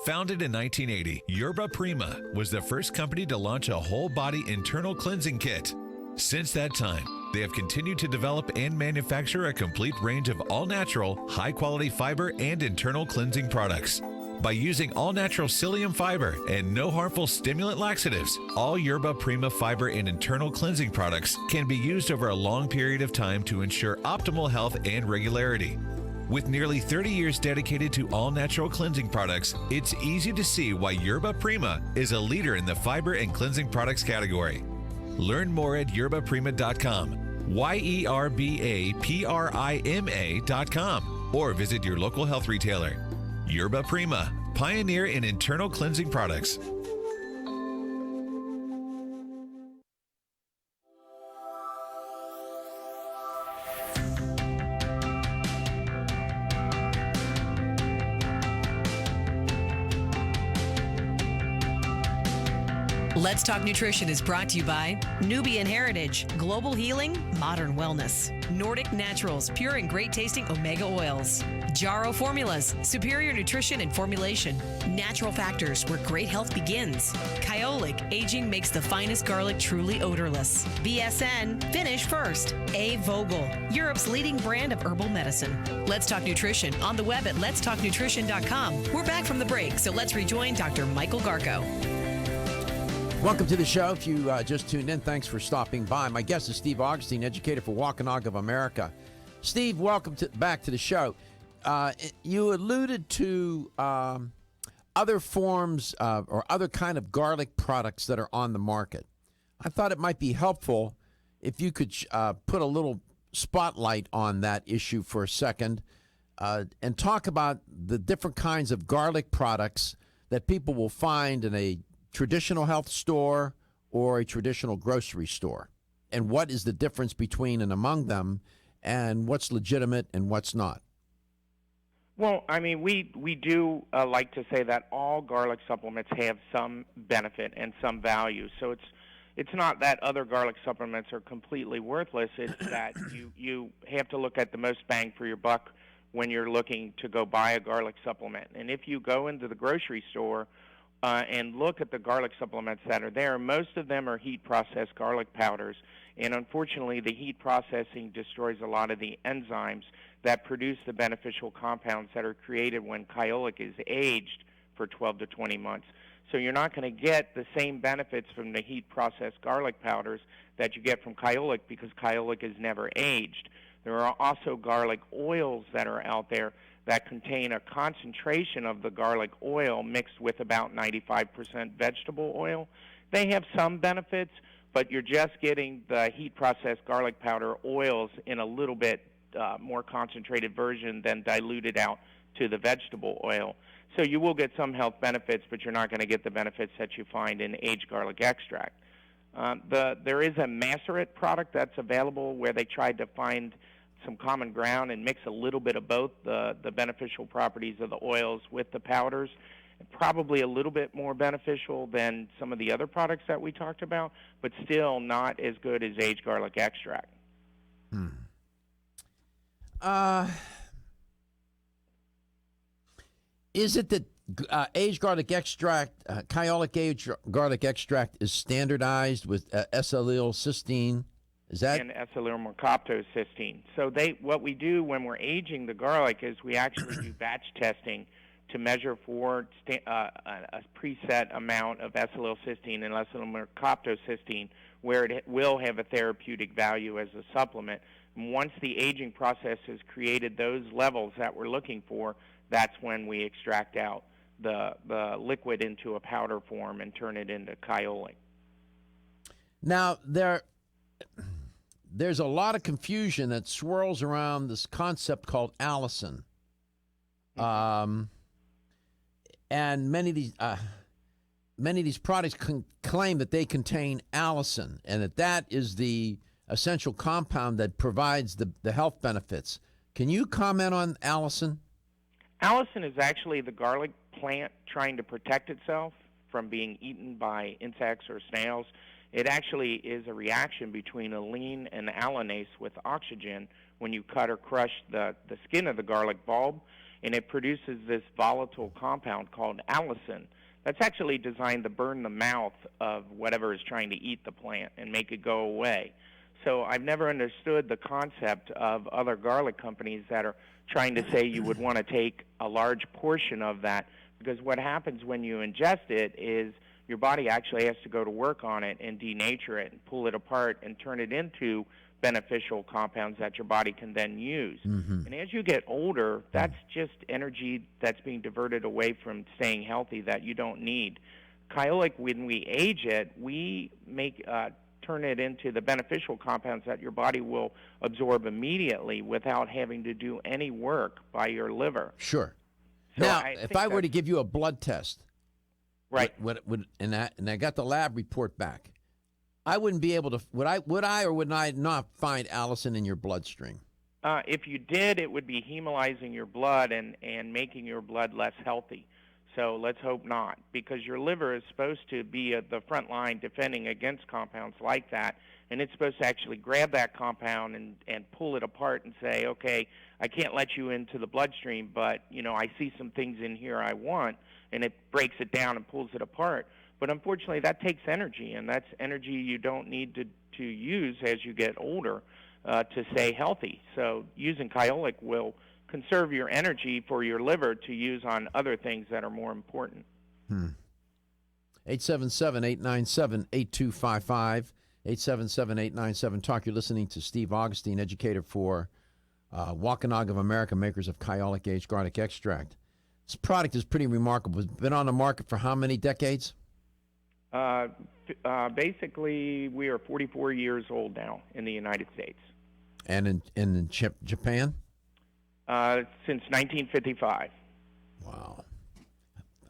Founded in 1980, Yerba Prima was the first company to launch a whole-body internal cleansing kit. Since that time, they have continued to develop and manufacture a complete range of all-natural, high-quality fiber and internal cleansing products. By using all-natural psyllium fiber and no harmful stimulant laxatives, all Yerba Prima fiber and internal cleansing products can be used over a long period of time to ensure optimal health and regularity. With nearly 30 years dedicated to all-natural cleansing products, it's easy to see why Yerba Prima is a leader in the fiber and cleansing products category. Learn more at yerbaprima.com, YERBAPRIMA.com, or visit your local health retailer. Yerba Prima, pioneer in internal cleansing products. Let's Talk Nutrition is brought to you by Nubian Heritage, Global Healing, Modern Wellness, Nordic Naturals, pure and great tasting omega oils, Jarrow Formulas, superior nutrition and formulation, Natural Factors, where great health begins, Kyolic, aging makes the finest garlic truly odorless, BSN, finish first, A. Vogel, Europe's leading brand of herbal medicine. Let's Talk Nutrition on the web at letstalknutrition.com. We're back from the break, so let's rejoin Dr. Michael Garko. Welcome to the show. If you just tuned in, thanks for stopping by. My guest is Steve Augustine, educator for Wampanoag of America. Steve, welcome back to the show. You alluded to other forms or other kind of garlic products that are on the market. I thought it might be helpful if you could put a little spotlight on that issue for a second. and talk about the different kinds of garlic products that people will find in a traditional health store or a traditional grocery store, and what is the difference between and among them, and what's legitimate and what's not. Well, I mean, we do like to say that all garlic supplements have some benefit and some value. So it's not that other garlic supplements are completely worthless. It's that you have to look at the most bang for your buck when you're looking to go buy a garlic supplement. And if you go into the grocery store and look at the garlic supplements that are there, most of them are heat-processed garlic powders. And unfortunately, the heat processing destroys a lot of the enzymes that produce the beneficial compounds that are created when Kyolic is aged for 12 to 20 months. So you're not going to get the same benefits from the heat-processed garlic powders that you get from Kyolic because Kyolic is never aged. There are also garlic oils that are out there that contain a concentration of the garlic oil mixed with about 95% vegetable oil. They have some benefits, but you're just getting the heat-processed garlic powder oils in a little bit more concentrated version than diluted out to the vegetable oil. So you will get some health benefits, but you're not going to get the benefits that you find in aged garlic extract. There is a macerate product that's available where they tried to find some common ground and mix a little bit of both the beneficial properties of the oils with the powders. Probably a little bit more beneficial than some of the other products that we talked about, but still not as good as aged garlic extract. Is it that aged garlic extract, Kyolic aged garlic extract, is standardized with S-allylcysteine? Is that? And S-allylmercaptocystine. So what we do when we're aging the garlic is we actually do batch testing to measure for a preset amount of S-allylcysteine and S-allylmercaptocystine where it will have a therapeutic value as a supplement. And once the aging process has created those levels that we're looking for, that's when we extract out the liquid into a powder form and turn it into Kyolic. Now, there's a lot of confusion that swirls around this concept called allicin. And many of these products claim that they contain allicin, and that is the essential compound that provides the health benefits. Can you comment on allicin? Allicin is actually the garlic plant trying to protect itself from being eaten by insects or snails. It actually is a reaction between alene and allinase with oxygen when you cut or crush the skin of the garlic bulb, and it produces this volatile compound called allicin. That's actually designed to burn the mouth of whatever is trying to eat the plant and make it go away. So I've never understood the concept of other garlic companies that are trying to say you would want to take a large portion of that, because what happens when you ingest it is your body actually has to go to work on it and denature it and pull it apart and turn it into beneficial compounds that your body can then use. And as you get older, that's just energy that's being diverted away from staying healthy that you don't need. Kyolic, when we age it, we turn it into the beneficial compounds that your body will absorb immediately without having to do any work by your liver. Sure. So now, if I were to give you a blood test, right, and I got the lab report back, I wouldn't be able to. Would I or would I not find allicin in your bloodstream? If you did, it would be hemolyzing your blood and making your blood less healthy. So let's hope not, because your liver is supposed to be at the front line defending against compounds like that, and it's supposed to actually grab that compound and pull it apart and say, okay, I can't let you into the bloodstream, but I see some things in here I want, and it breaks it down and pulls it apart. But unfortunately, that takes energy, and that's energy you don't need to use as you get older to stay healthy. So using Kyolic will conserve your energy for your liver to use on other things that are more important. 877-897-8255, 877-897-TALK. You're listening to Steve Augustine, educator for Wampanoag of America, makers of Kyolic aged garlic extract. This product is pretty remarkable. It's been on the market for how many decades? Basically, we are 44 years old now in the United States. And in Japan? Since 1955. Wow.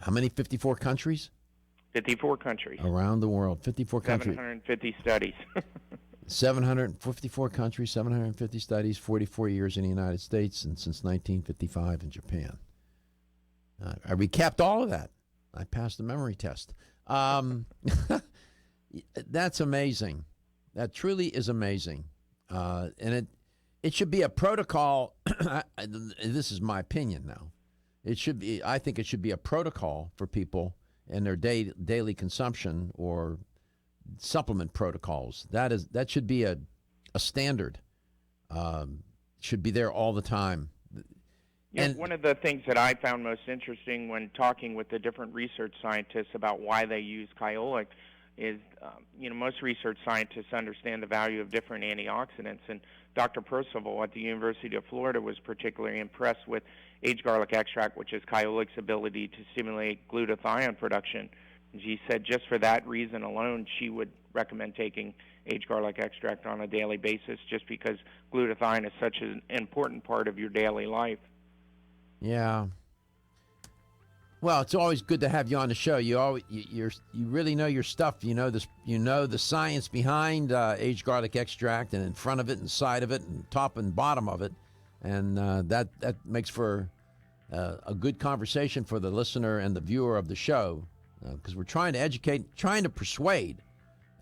How many? 54 countries? 54 countries. Around the world. 54 countries. 750 studies. 754 countries, 750 studies, 44 years in the United States, and since 1955 in Japan. I recapped all of that. I passed the memory test. That's amazing. That truly is amazing. And it should be a protocol. This is my opinion now. I think it should be a protocol for people in their daily consumption or supplement protocols. That should be a standard. Should be there all the time. Yeah, one of the things that I found most interesting when talking with the different research scientists about why they use Kyolic is, most research scientists understand the value of different antioxidants, and Dr. Percival at the University of Florida was particularly impressed with aged garlic extract, which is Kyolic's ability to stimulate glutathione production. And she said just for that reason alone, she would recommend taking aged garlic extract on a daily basis, just because glutathione is such an important part of your daily life. Yeah. Well, it's always good to have you on the show. You really know your stuff. You know this. You know the science behind aged garlic extract, and in front of it, and side of it, and top and bottom of it, and that makes for a good conversation for the listener and the viewer of the show, because we're trying to educate, trying to persuade,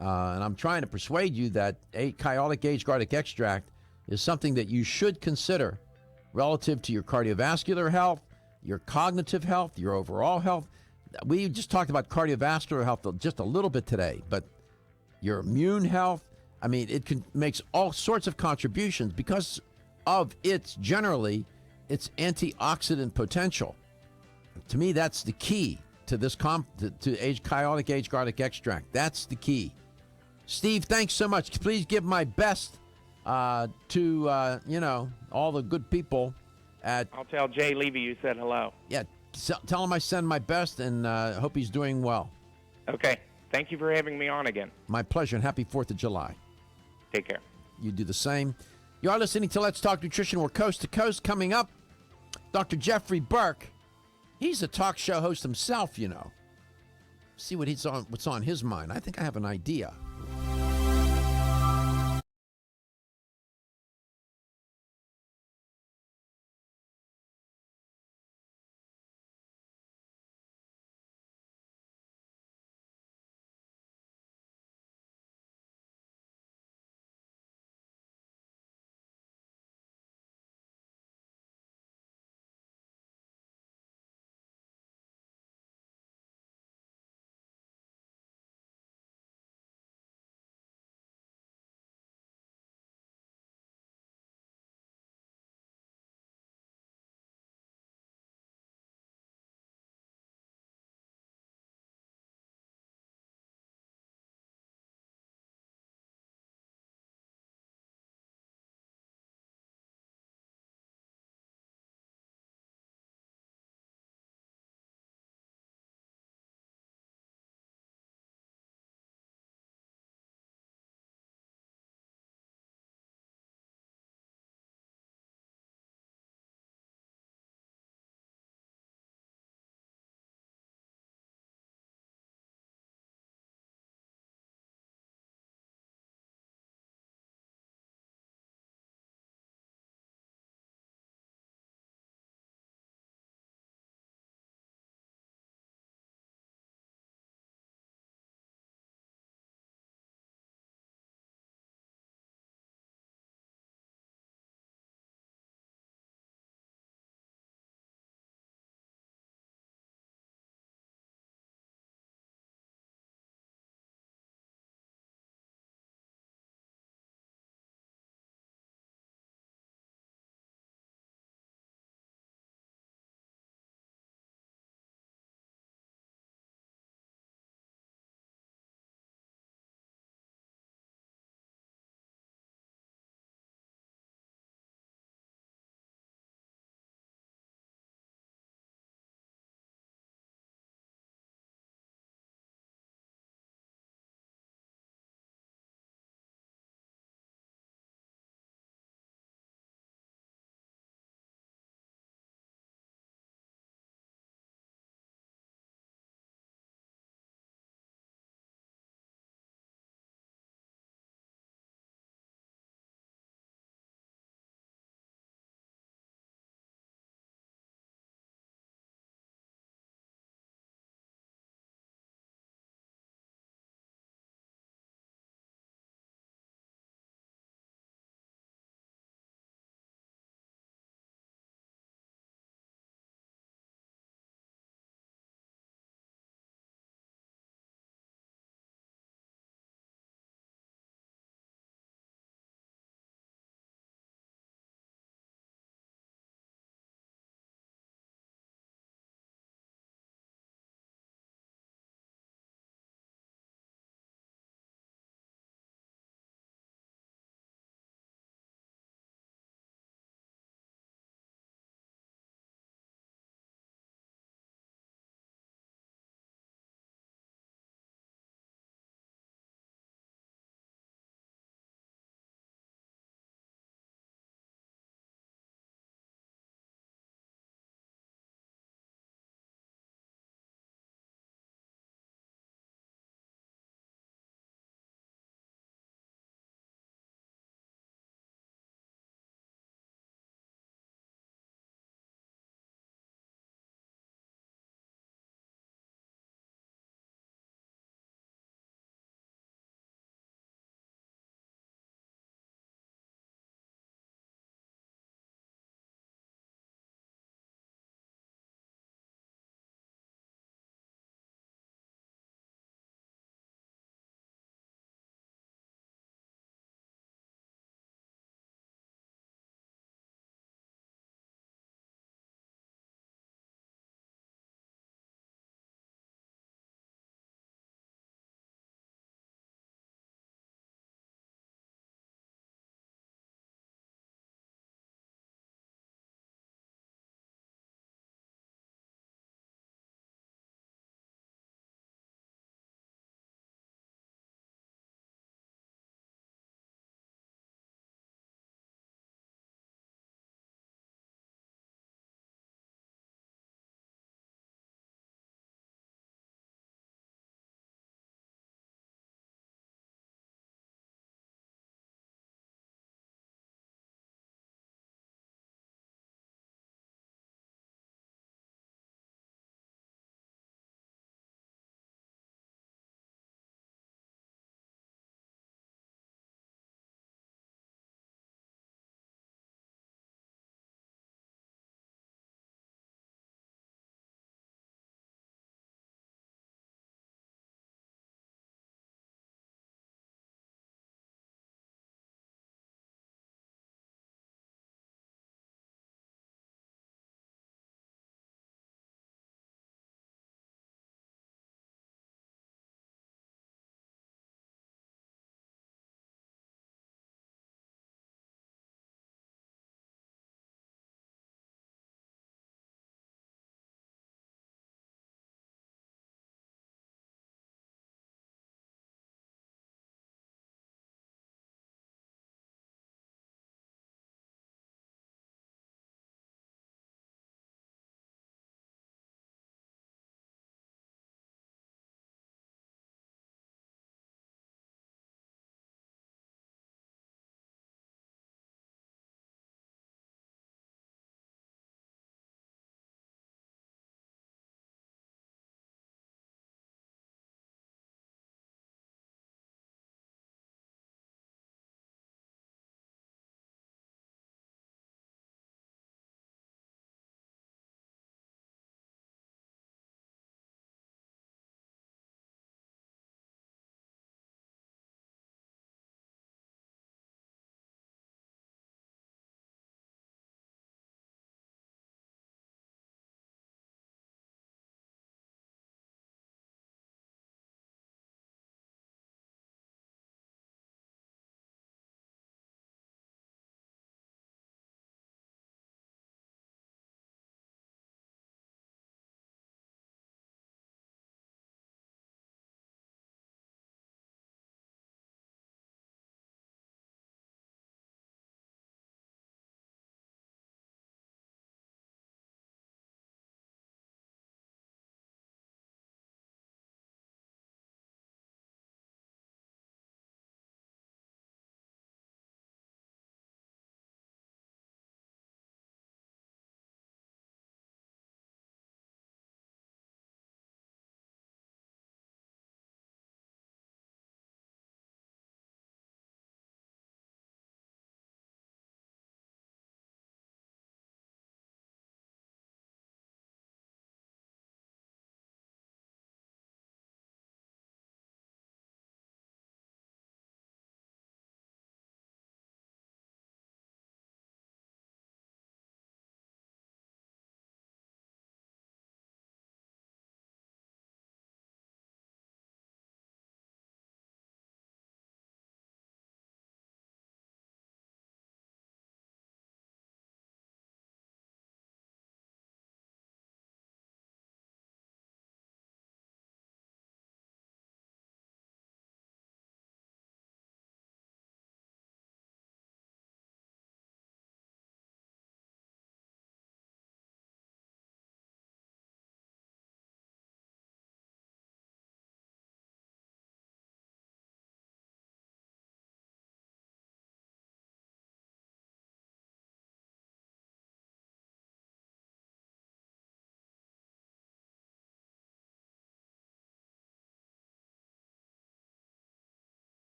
and I'm trying to persuade you that Kyolic aged garlic extract is something that you should consider relative to your cardiovascular health, your cognitive health, your overall health. We just talked about cardiovascular health just a little bit today, but your immune health, I mean, makes all sorts of contributions because of its antioxidant potential. To me, that's the key to this Kyolic aged garlic extract. That's the key. Steve, thanks so much. Please give my best to all the good people at. I'll tell Jay Levy you said hello. Yeah, tell him I send my best, and hope he's doing well. Okay. Thank you for having me on again. My pleasure, and happy 4th of July. Take care. You do the same. You are listening to Let's Talk Nutrition. We're coast to coast. Coming up, Dr. Jeffrey Burke. He's a talk show host himself, See what's on his mind. I think I have an idea.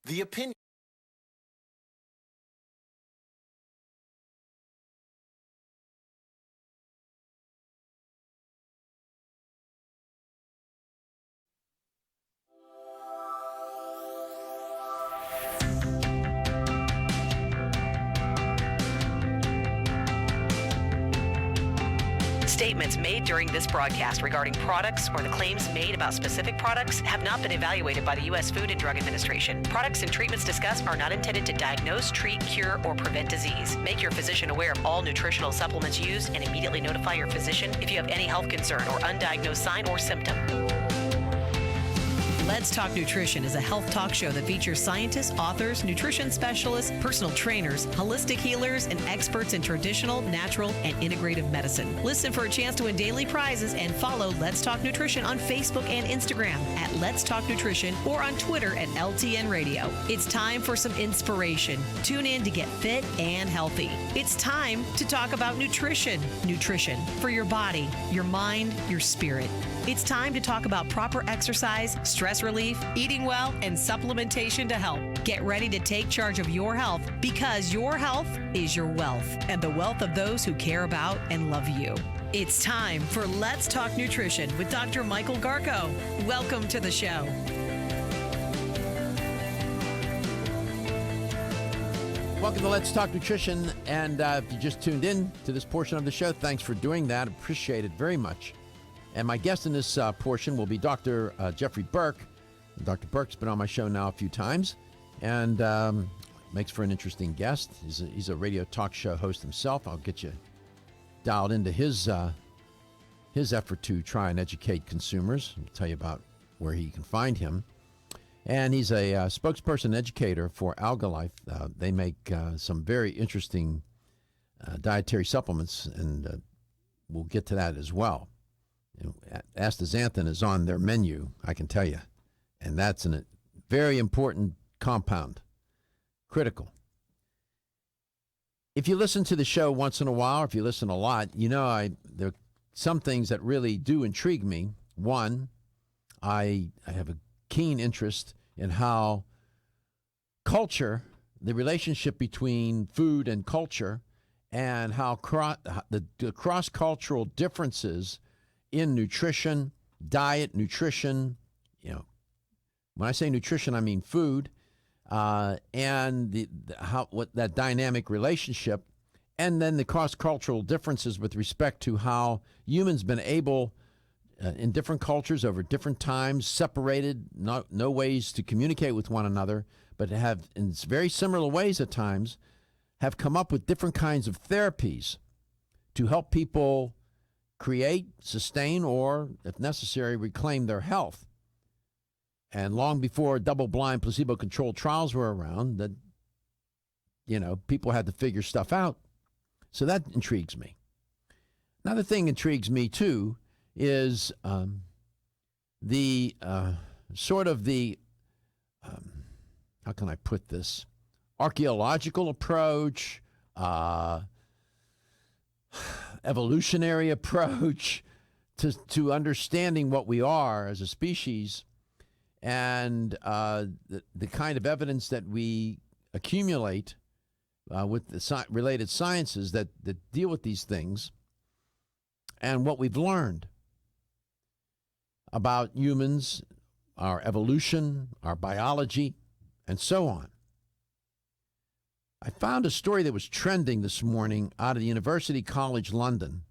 The opinion. Statements made during this broadcast regarding products or the claims made about specific products have not been evaluated by the U.S. Food and Drug Administration. Products and treatments discussed are not intended to diagnose, treat, cure, or prevent disease. Make your physician aware of all nutritional supplements used and immediately notify your physician if you have any health concern or undiagnosed sign or symptom. Let's Talk Nutrition is a health talk show that features scientists, authors, nutrition specialists, personal trainers, holistic healers, and experts in traditional, natural, and integrative medicine. Listen for a chance to win daily prizes and follow Let's Talk Nutrition on Facebook and Instagram at Let's Talk Nutrition or on Twitter at LTN Radio. It's time for some inspiration. Tune in to get fit and healthy. It's time to talk about nutrition. Nutrition for your body, your mind, your spirit. It's time to talk about proper exercise, stress relief, eating well, and supplementation to help. Get ready to take charge of your health because your health is your wealth and the wealth of those who care about and love you. It's time for Let's Talk Nutrition with Dr. Michael Garko. Welcome to the show. Welcome to Let's Talk Nutrition. And if you just tuned in to this portion of the show, thanks for doing that. Appreciate it very much. And my guest in this portion will be Dr. Jeffrey Burke. Dr. Burke's been on my show now a few times and makes for an interesting guest. He's a radio talk show host himself. I'll get you dialed into his effort to try and educate consumers. I'll tell you about where you can find him. And he's a spokesperson educator for Algalife. They make some very interesting dietary supplements, and we'll get to that as well. You know, Astaxanthin is on their menu, I can tell you. And that's a very important compound, critical. If you listen to the show once in a while, or if you listen a lot, you know there are some things that really do intrigue me. One, I have a keen interest in how culture, the relationship between food and culture, and how the cross-cultural differences in nutrition, diet, nutrition, you know, when I say nutrition, I mean food, and what that dynamic relationship, and then the cross-cultural differences with respect to how humans been able, in different cultures over different times, separated, no ways to communicate with one another, but have, in very similar ways at times, have come up with different kinds of therapies to help people create, sustain, or, if necessary, reclaim their health. And long before double-blind, placebo-controlled trials were around, that, you know, people had to figure stuff out. So that intrigues me. Another thing intrigues me, too, is the sort of the, how can I put this, archaeological approach, evolutionary approach to understanding what we are as a species, and the kind of evidence that we accumulate with the related sciences that deal with these things, and what we've learned about humans, our evolution, our biology, and so on. I found a story that was trending this morning out of the University College London,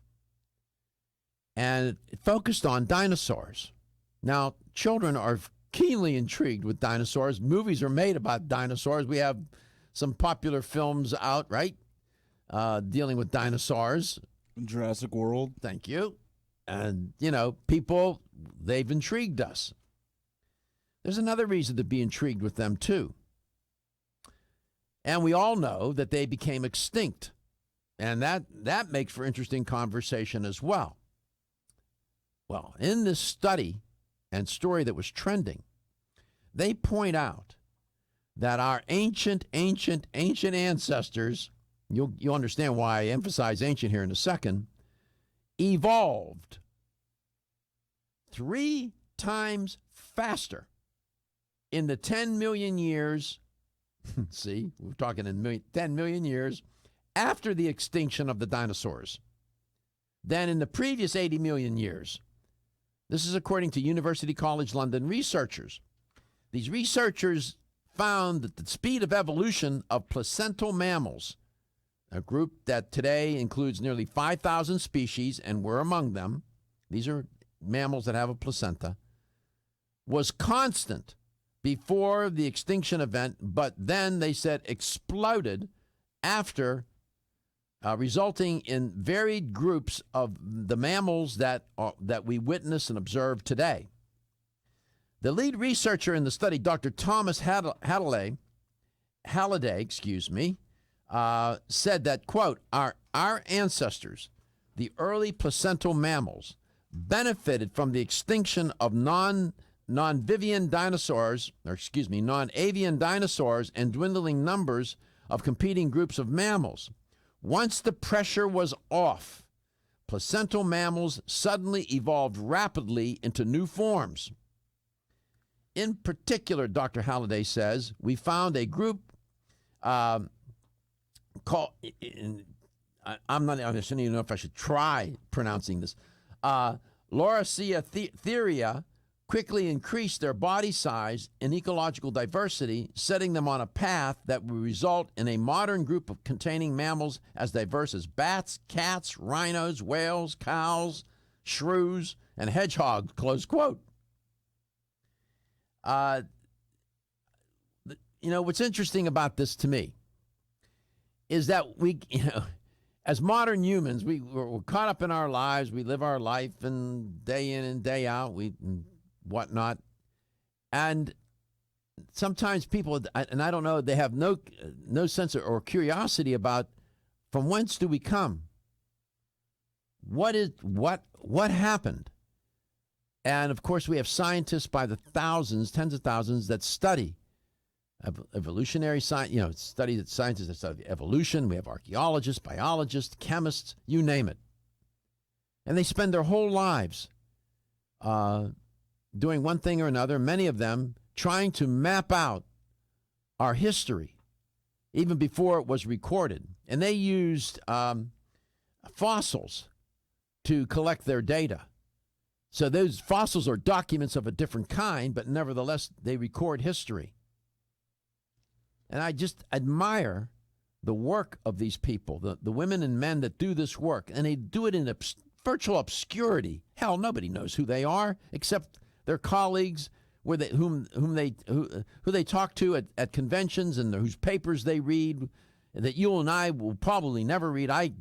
and it focused on dinosaurs. Now, children are keenly intrigued with dinosaurs. Movies are made about dinosaurs. We have some popular films out, right, dealing with dinosaurs. Jurassic World. Thank you. And, you know, people, they've intrigued us. There's another reason to be intrigued with them, too. And we all know that they became extinct. And that makes for interesting conversation as well. Well, in this study and story that was trending, they point out that our ancient ancestors, you'll understand why I emphasize ancient here in a second, evolved 3 times faster in the 10 million years See, we're talking in 10 million years after the extinction of the dinosaurs than in the previous 80 million years. This is according to University College London researchers. These researchers found that the speed of evolution of placental mammals, a group that today includes nearly 5,000 species, and we're among them, these are mammals that have a placenta, was constant before the extinction event, but then they said exploded after, resulting in varied groups of the mammals that we witness and observe today. The lead researcher in the study, Dr. Thomas Halliday, said that, quote, our ancestors, the early placental mammals, benefited from the extinction of non-avian dinosaurs and dwindling numbers of competing groups of mammals. Once the pressure was off, placental mammals suddenly evolved rapidly into new forms. In particular, Dr. Halliday says, we found a group called, I'm not even know if I should try pronouncing this, Lauraceatheria quickly increased their body size and ecological diversity, setting them on a path that would result in a modern group of containing mammals as diverse as bats, cats, rhinos, whales, cows, shrews, and hedgehogs, close quote. What's interesting about this to me is that we, as modern humans, we're caught up in our lives. We live our life and day in and day out, and whatnot. And sometimes people, and I don't know, they have no sense or curiosity about from whence do we come? What happened? And of course, we have scientists by the thousands, tens of thousands, that study evolutionary science, scientists that study evolution. We have archaeologists, biologists, chemists, you name it. And they spend their whole lives doing one thing or another, many of them trying to map out our history, even before it was recorded. And they used fossils to collect their data. So those fossils are documents of a different kind, but nevertheless, they record history. And I just admire the work of these people, the women and men that do this work, and they do it in virtual obscurity. Hell, nobody knows who they are except their colleagues, who they talk to at conventions and whose papers they read, that you and I will probably never read. I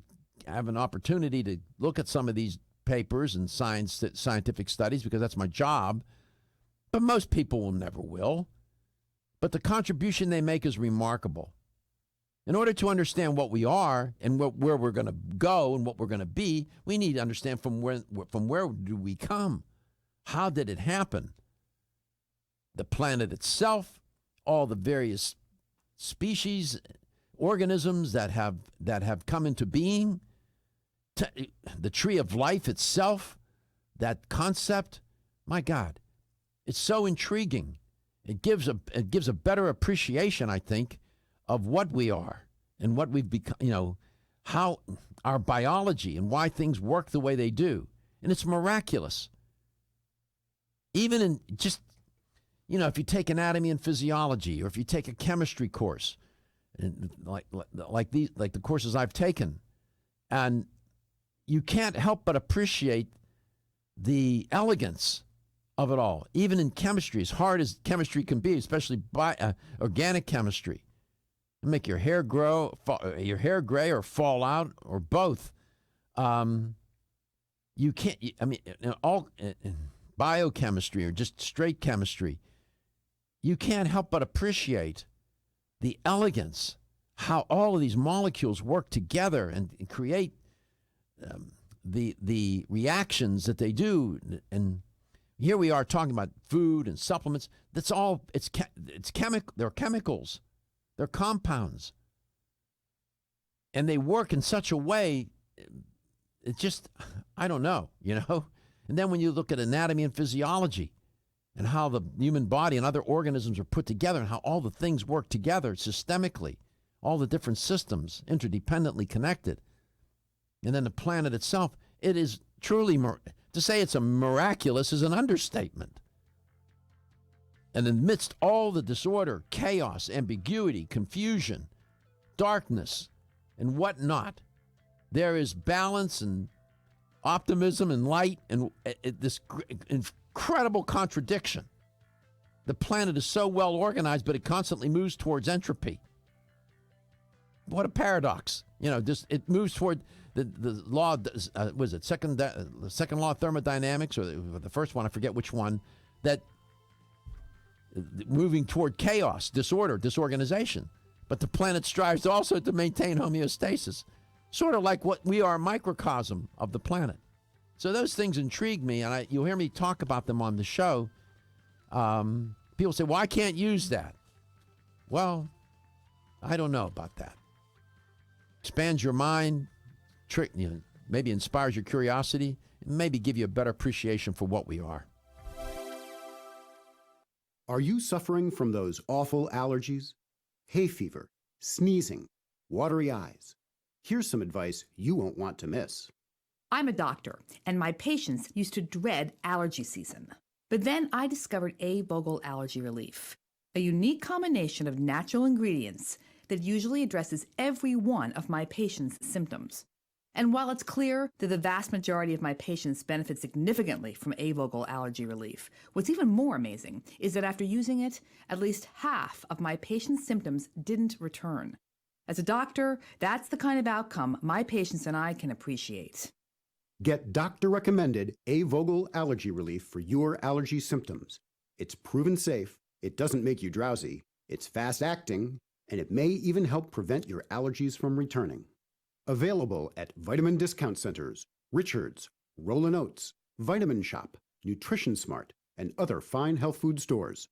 have an opportunity to look at some of these papers and scientific studies because that's my job, but most people never will. But the contribution they make is remarkable. In order to understand what we are and where we're going to go and what we're going to be, we need to understand from where do we come? How did it happen? The planet itself, all the various species, organisms that have come into being, the tree of life itself, that concept, my God, it's so intriguing. It gives a better appreciation, I think, of what we are and what we've become, how our biology and why things work the way they do. And it's miraculous. Even in just, if you take anatomy and physiology, or if you take a chemistry course, and like the courses I've taken, and you can't help but appreciate the elegance of it all. Even in chemistry, as hard as chemistry can be, especially organic chemistry, make your hair grow, your hair gray, or fall out, or both. You can't. All biochemistry or just straight chemistry, you can't help but appreciate the elegance, how all of these molecules work together and create the reactions that they do. And here we are talking about food and supplements. That's all. It's chemical. They're chemicals. They're compounds, and they work in such a way. It's just, I don't know, And then when you look at anatomy and physiology, and how the human body and other organisms are put together and how all the things work together systemically, all the different systems interdependently connected. And then the planet itself, it is truly, to say it's a miraculous is an understatement. And amidst all the disorder, chaos, ambiguity, confusion, darkness, and whatnot, there is balance and optimism and light and this incredible contradiction. The planet is so well organized, but it constantly moves towards entropy. What a paradox. Just it moves toward the law, was it the second law of thermodynamics, or the first one, I forget which one, that moving toward chaos, disorder, disorganization. But the planet strives also to maintain homeostasis, sort of like what we are, a microcosm of the planet. So those things intrigue me, and you'll hear me talk about them on the show. People say, well, I can't use that. Well, I don't know about that. Expands your mind, maybe inspires your curiosity, and maybe give you a better appreciation for what we are. Are you suffering from those awful allergies? Hay fever, sneezing, watery eyes. Here's some advice you won't want to miss. I'm a doctor, and my patients used to dread allergy season. But then I discovered A-Vogel Allergy Relief, a unique combination of natural ingredients that usually addresses every one of my patients' symptoms. And while it's clear that the vast majority of my patients benefit significantly from A-Vogel Allergy Relief, what's even more amazing is that after using it, at least half of my patients' symptoms didn't return. As a doctor, that's the kind of outcome my patients and I can appreciate. Get doctor-recommended A-Vogel Allergy Relief for your allergy symptoms. It's proven safe, it doesn't make you drowsy, it's fast-acting, and it may even help prevent your allergies from returning. Available at vitamin discount centers, Richards, Rollin' Oats, Vitamin Shop, Nutrition Smart, and other fine health food stores.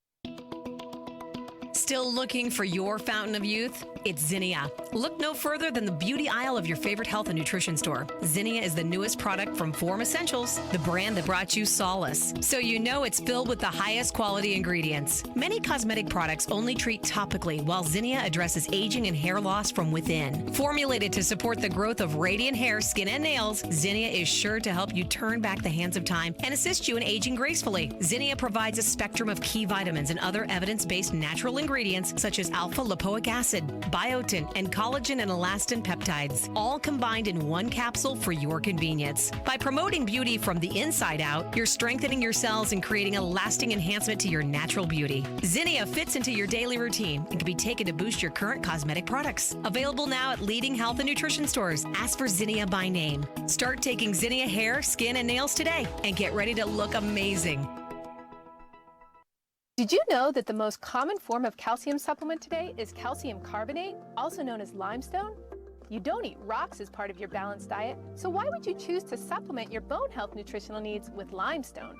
Still looking for your fountain of youth? It's Zinnia. Look no further than the beauty aisle of your favorite health and nutrition store. Zinnia is the newest product from Form Essentials, the brand that brought you solace. So you know it's filled with the highest quality ingredients. Many cosmetic products only treat topically, while Zinnia addresses aging and hair loss from within. Formulated to support the growth of radiant hair, skin, and nails, Zinnia is sure to help you turn back the hands of time and assist you in aging gracefully. Zinnia provides a spectrum of key vitamins and other evidence-based natural ingredients such as alpha-lipoic acid, biotin, and collagen and elastin peptides, all combined in one capsule for your convenience. By promoting beauty from the inside out, you're strengthening your cells and creating a lasting enhancement to your natural beauty. Zinnia fits into your daily routine and can be taken to boost your current cosmetic products. Available now at leading health and nutrition stores. Ask for Zinnia by name. Start taking Zinnia hair, skin, and nails today and get ready to look amazing. Did you know that the most common form of calcium supplement today is calcium carbonate, also known as limestone? You don't eat rocks as part of your balanced diet, so why would you choose to supplement your bone health nutritional needs with limestone?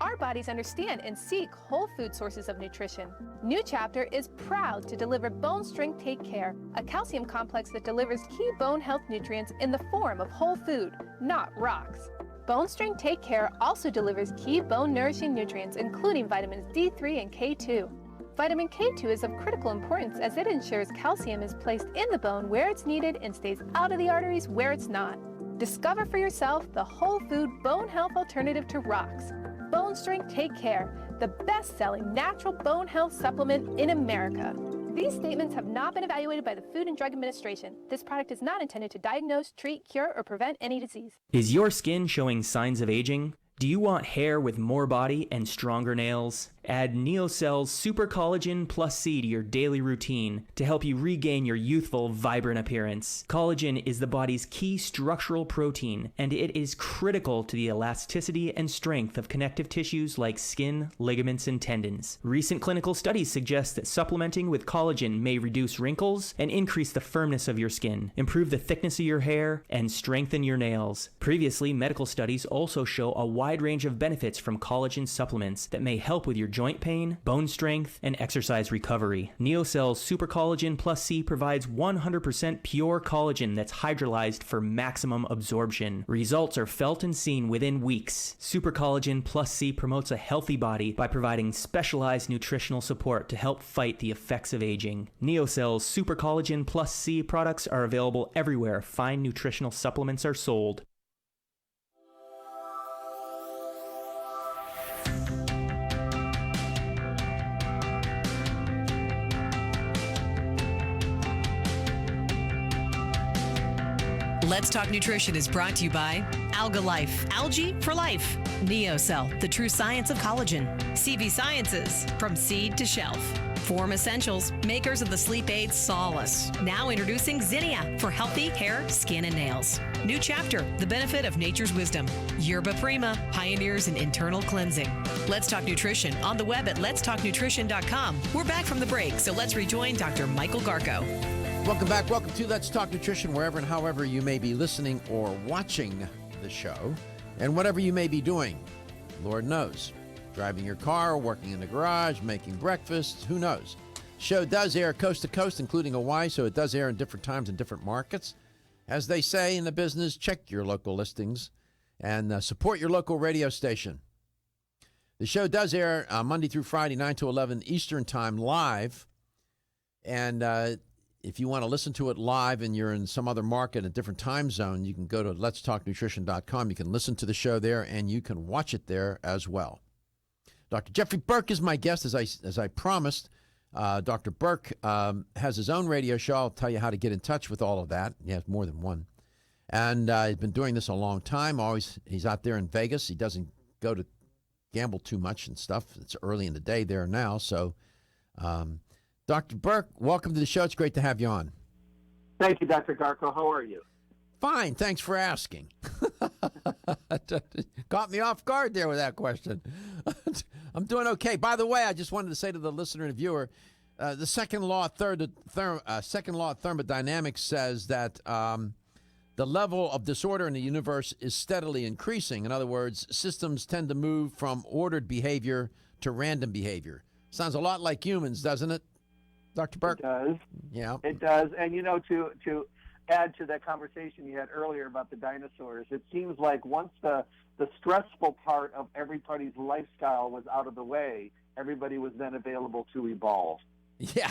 Our bodies understand and seek whole food sources of nutrition. New Chapter is proud to deliver Bone Strength Take Care, a calcium complex that delivers key bone health nutrients in the form of whole food, not rocks. Bone Strength Take Care also delivers key bone-nourishing nutrients, including vitamins D3 and K2. Vitamin K2 is of critical importance as it ensures calcium is placed in the bone where it's needed and stays out of the arteries where it's not. Discover for yourself the whole food bone health alternative to rocks. Bone Strength Take Care, the best-selling natural bone health supplement in America. These statements have not been evaluated by the Food and Drug Administration. This product is not intended to diagnose, treat, cure, or prevent any disease. Is your skin showing signs of aging? Do you want hair with more body and stronger nails? Add Neocell's Super Collagen Plus C to your daily routine to help you regain your youthful, vibrant appearance. Collagen is the body's key structural protein, and it is critical to the elasticity and strength of connective tissues like skin, ligaments, and tendons. Recent clinical studies suggest that supplementing with collagen may reduce wrinkles and increase the firmness of your skin, improve the thickness of your hair, and strengthen your nails. Previously, medical studies also show a wide range of benefits from collagen supplements that may help with your joint pain, bone strength, and exercise recovery. NeoCell's Super Collagen Plus C provides 100% pure collagen that's hydrolyzed for maximum absorption. Results are felt and seen within weeks. Super Collagen Plus C promotes a healthy body by providing specialized nutritional support to help fight the effects of aging. NeoCell's Super Collagen Plus C products are available everywhere fine nutritional supplements are sold. Let's Talk Nutrition is brought to you by Algalife, algae for life. NeoCell, the true science of collagen. CV Sciences, from seed to shelf. Form Essentials, makers of the sleep aid Solace. Now introducing Zinnia for healthy hair, skin, and nails. New Chapter, the benefit of nature's wisdom. Yerba Prima, pioneers in internal cleansing. Let's Talk Nutrition on the web at letstalknutrition.com. We're back from the break, so let's rejoin Dr. Michael Garko. Welcome back. Welcome to Let's Talk Nutrition, wherever and however you may be listening or watching the show, and whatever you may be doing. Lord knows. Driving your car, working in the garage, making breakfast, who knows? Show does air coast to coast, including Hawaii, so it does air in different times in different markets. As they say in the business, check your local listings and support your local radio station. The show does air Monday through Friday, 9 to 11 Eastern Time live, and if you want to listen to it live and you're in some other market, a different time zone, you can go to letstalknutrition.com. You can listen to the show there, and you can watch it there as well. Dr. Jeffrey Burke is my guest, as I promised. Dr. Burke has his own radio show. I'll tell you how to get in touch with all of that. He has more than one. And he's been doing this a long time. He's out there in Vegas. He doesn't go to gamble too much and stuff. It's early in the day there now, so... Dr. Burke, welcome to the show. It's great to have you on. Thank you, Dr. Garko. How are you? Fine. Thanks for asking. Caught me off guard there with that question. I'm doing okay. By the way, I just wanted to say to the listener and viewer, the second law of thermodynamics says that the level of disorder in the universe is steadily increasing. In other words, systems tend to move from ordered behavior to random behavior. Sounds a lot like humans, doesn't it? Dr. Burke? It does. Yeah. It does. And, to add to that conversation you had earlier about the dinosaurs, it seems like once the stressful part of everybody's lifestyle was out of the way, everybody was then available to evolve. Yeah.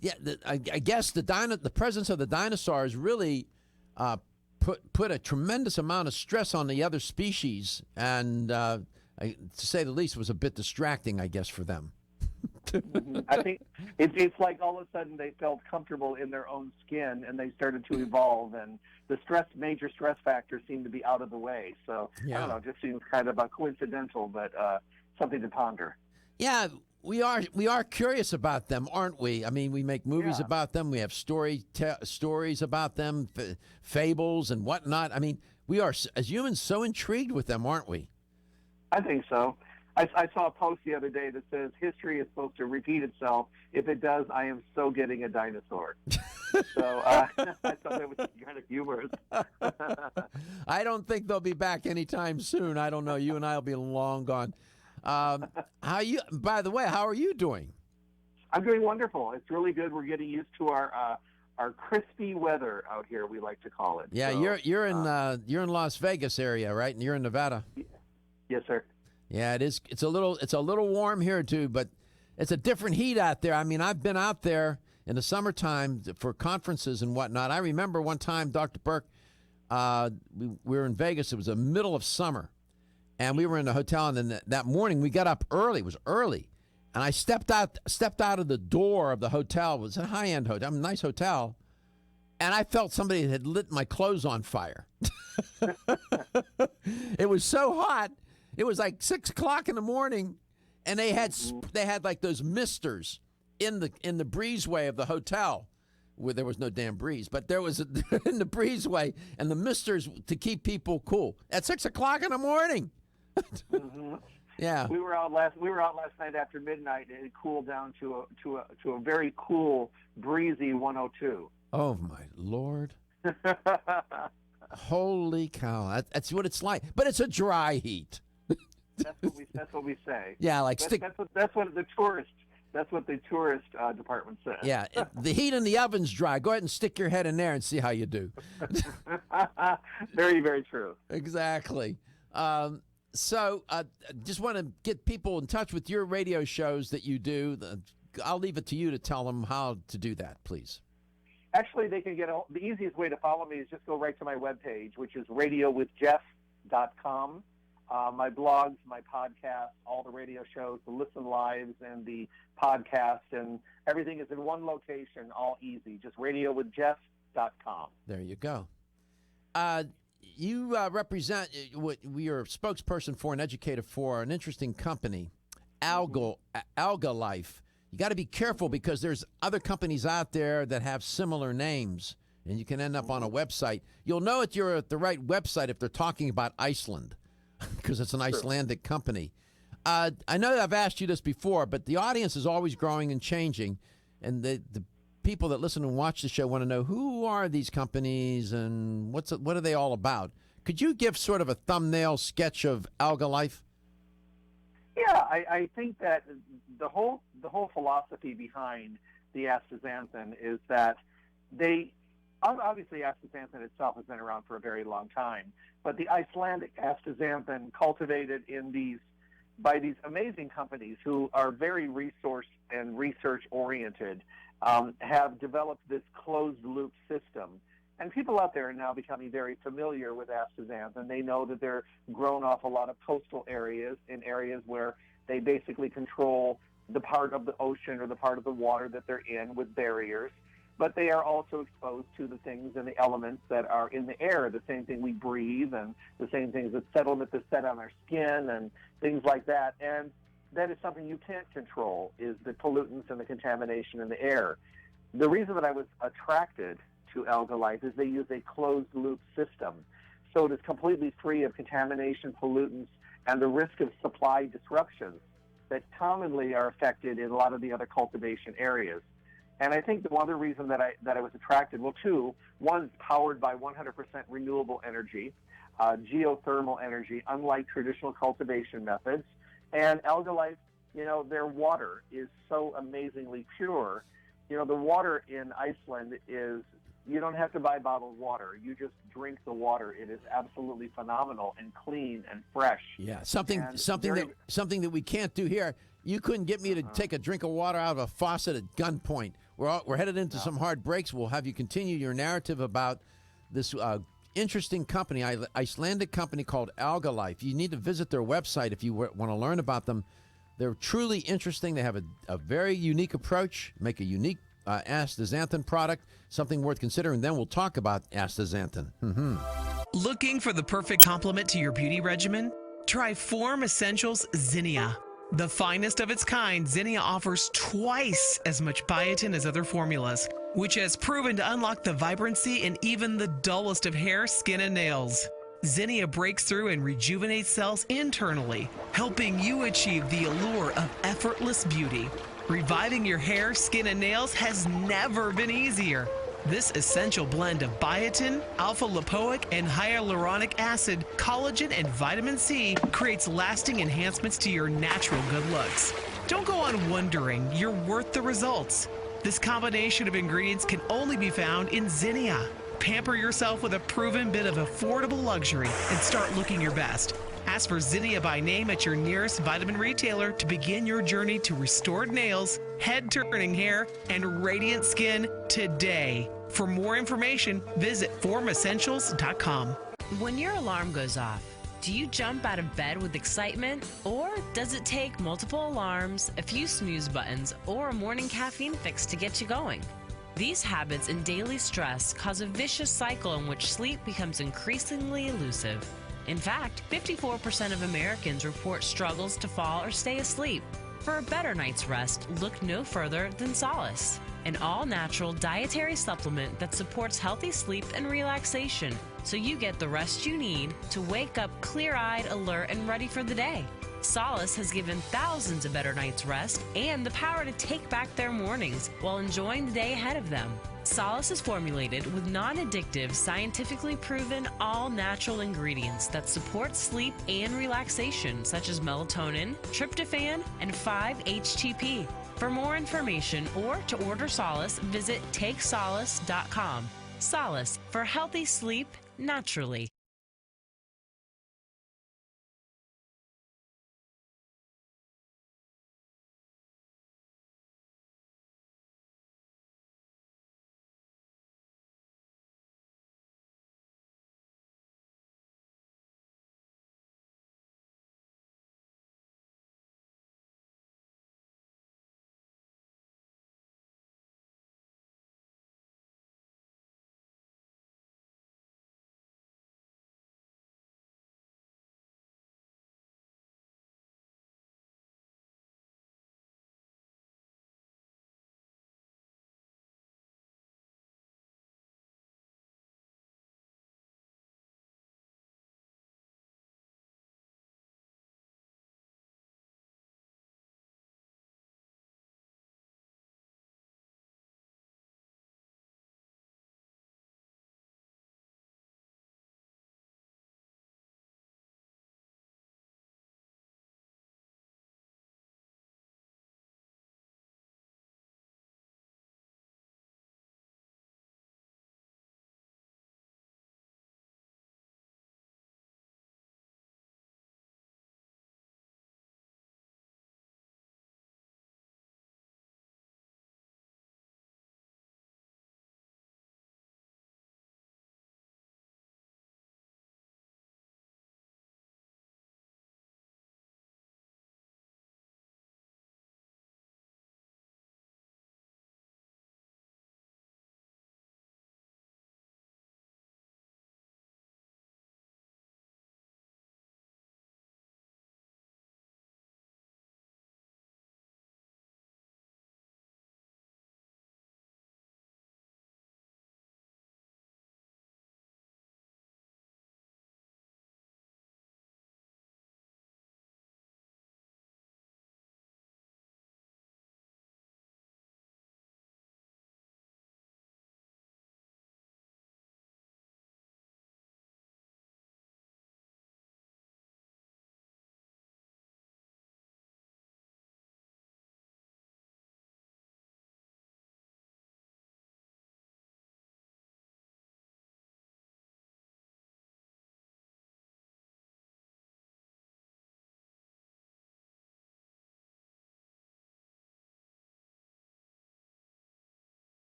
Yeah. I guess the presence of the dinosaurs really put a tremendous amount of stress on the other species, and to say the least, was a bit distracting, I guess, for them. I think it's like all of a sudden they felt comfortable in their own skin and they started to evolve, and the major stress factors seemed to be out of the way. So yeah. I don't know, it just seems kind of coincidental, but something to ponder. Yeah, we are curious about them, aren't we? I mean, we make movies about them. We have stories about them, fables and whatnot. I mean, we are, as humans, so intrigued with them, aren't we? I think so. I saw a post the other day that says history is supposed to repeat itself. If it does, I am so getting a dinosaur. So I thought that was kind of humorous. I don't think they'll be back anytime soon. I don't know. You and I will be long gone. By the way, how are you doing? I'm doing wonderful. It's really good. We're getting used to our crispy weather out here, we like to call it. Yeah, so, you're in Las Vegas area, right? And you're in Nevada. Yes, sir. Yeah, it is. It's a little warm here too, but it's a different heat out there. I mean, I've been out there in the summertime for conferences and whatnot. I remember one time, Dr. Burke, we were in Vegas. It was the middle of summer, and we were in a hotel. And then that morning, we got up early. It was early, and I stepped out of the door of the hotel. It was a high-end hotel, a nice hotel, and I felt somebody had lit my clothes on fire. It was so hot. It was like 6 o'clock in the morning, and they had like those misters in the breezeway of the hotel, where there was no damn breeze, but there was in the breezeway, and the misters to keep people cool at 6 o'clock in the morning. Mm-hmm. Yeah, we were out last night after midnight, and it cooled down to a very cool, breezy 102. Oh my Lord! Holy cow! That's what it's like, but it's a dry heat. That's what we say. Yeah, like that's what the tourist department says. Yeah, the heat in the oven's dry. Go ahead and stick your head in there and see how you do. Very, very true. Exactly. So just want to get people in touch with your radio shows that you do. I'll leave it to you to tell them how to do that, please. Actually, they can the easiest way to follow me is just go right to my webpage, which is radiowithjeff.com. My blogs, my podcasts, all the radio shows, the listen lives, and the podcast, and everything is in one location, all easy. Just radiowithjeff.com. There you go. You represent, you're a spokesperson for and educator for an interesting company, Algalife. You got to be careful because there's other companies out there that have similar names, and you can end up on a website. You'll know if you're at the right website if they're talking about Iceland, because it's an Icelandic company. I know that I've asked you this before, but the audience is always growing and changing, and the people that listen and watch the show want to know who are these companies and what are they all about. Could you give sort of a thumbnail sketch of Algalife? Yeah, I think that the whole philosophy behind the astaxanthin is that obviously astaxanthin itself has been around for a very long time, but the Icelandic Astaxanthin cultivated by these amazing companies who are very resource and research oriented have developed this closed loop system. And people out there are now becoming very familiar with astaxanthin. They know that they're grown off a lot of coastal areas, in areas where they basically control the part of the ocean or the part of the water that they're in with barriers. But they are also exposed to the things and the elements that are in the air, the same thing we breathe and the same things that settlement that set on our skin and things like that. And that is something you can't control, is the pollutants and the contamination in the air. The reason that I was attracted to Algalife is they use a closed-loop system. So it is completely free of contamination, pollutants, and the risk of supply disruptions that commonly are affected in a lot of the other cultivation areas. And I think the one other reason that I was attracted, well, two. One is powered by 100% renewable energy, geothermal energy, unlike traditional cultivation methods. And Algalife, their water is so amazingly pure. The water in Iceland is, you don't have to buy bottled water. You just drink the water. It is absolutely phenomenal and clean and fresh. Yeah, something that we can't do here. You couldn't get me to take a drink of water out of a faucet at gunpoint. We're headed into some hard breaks. We'll have you continue your narrative about this interesting company, Icelandic company called Algalife. You need to visit their website if you want to learn about them. They're truly interesting. They have a very unique approach, make a unique astaxanthin product, something worth considering. Then we'll talk about astaxanthin. Mm-hmm. Looking for the perfect complement to your beauty regimen? Try Form Essentials Zinnia. The finest of its kind, Zinnia offers twice as much biotin as other formulas, which has proven to unlock the vibrancy in even the dullest of hair, skin, and nails. Zinnia breaks through and rejuvenates cells internally, helping you achieve the allure of effortless beauty. Reviving your hair, skin, and nails has never been easier. This essential blend of biotin, alpha-lipoic, and hyaluronic acid, collagen, and vitamin C creates lasting enhancements to your natural good looks. Don't go on wondering. You're worth the results. This combination of ingredients can only be found in Zinnia. Pamper yourself with a proven bit of affordable luxury and start looking your best. Ask for Zinnia by name at your nearest vitamin retailer to begin your journey to restored nails, head-turning hair, and radiant skin today. For more information, visit formessentials.com. When your alarm goes off, do you jump out of bed with excitement? Or does it take multiple alarms, a few snooze buttons, or a morning caffeine fix to get you going? These habits and daily stress cause a vicious cycle in which sleep becomes increasingly elusive. In fact, 54% of Americans report struggles to fall or stay asleep. For a better night's rest, look no further than Solace. an all-natural dietary supplement that supports healthy sleep and relaxation, so you get the rest you need to wake up clear-eyed, alert, and ready for the day. Solace has given thousands a better night's rest and the power to take back their mornings while enjoying the day ahead of them. Solace is formulated with non-addictive, scientifically proven, all-natural ingredients that support sleep and relaxation, such as melatonin, tryptophan, and 5-HTP. For more information or to order Solace, visit takesolace.com. Solace for healthy sleep naturally.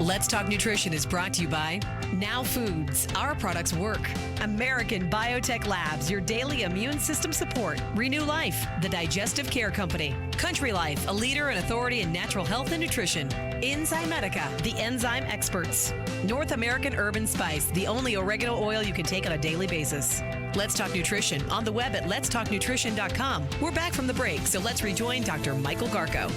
Let's Talk Nutrition is brought to you by Now Foods. Our products work. American Biotech Labs, your daily immune system support. Renew Life, the digestive care company. Country Life, a leader and authority in natural health and nutrition. Enzymedica, the enzyme experts. North American Herb and Spice, the only oregano oil you can take on a daily basis. Let's Talk Nutrition on the web at letstalknutrition.com. We're back from the break, so let's rejoin Dr. Michael Garko.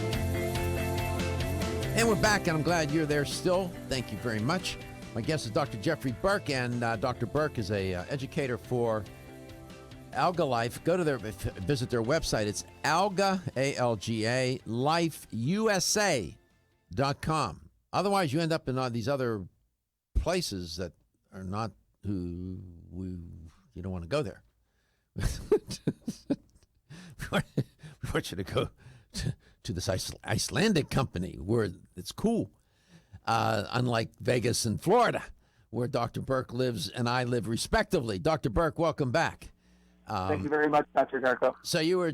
And we're back, and I'm glad you're there still. Thank you very much. My guest is Dr. Jeffrey Burke, and Dr. Burke is a educator for Algalife. Go to visit their website. It's Alga, A-L-G-A, lifeusa.com. Otherwise, you end up in all these other places that are not who we you don't want to go there. We want you to go to this Icelandic company where it's cool, unlike Vegas and Florida, where Dr. Burke lives and I live respectively. Dr. Burke, welcome back. Thank you very much, Dr. Garko. So you were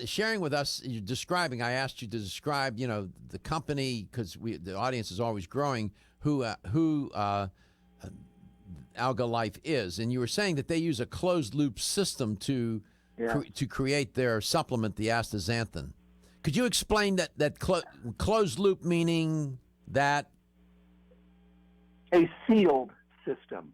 sharing with us, you're describing, I asked you to describe, the company, because the audience is always growing, who Algalife is. And you were saying that they use a closed-loop system to create their supplement, the astaxanthin. Could you explain that closed-loop meaning that? A sealed system.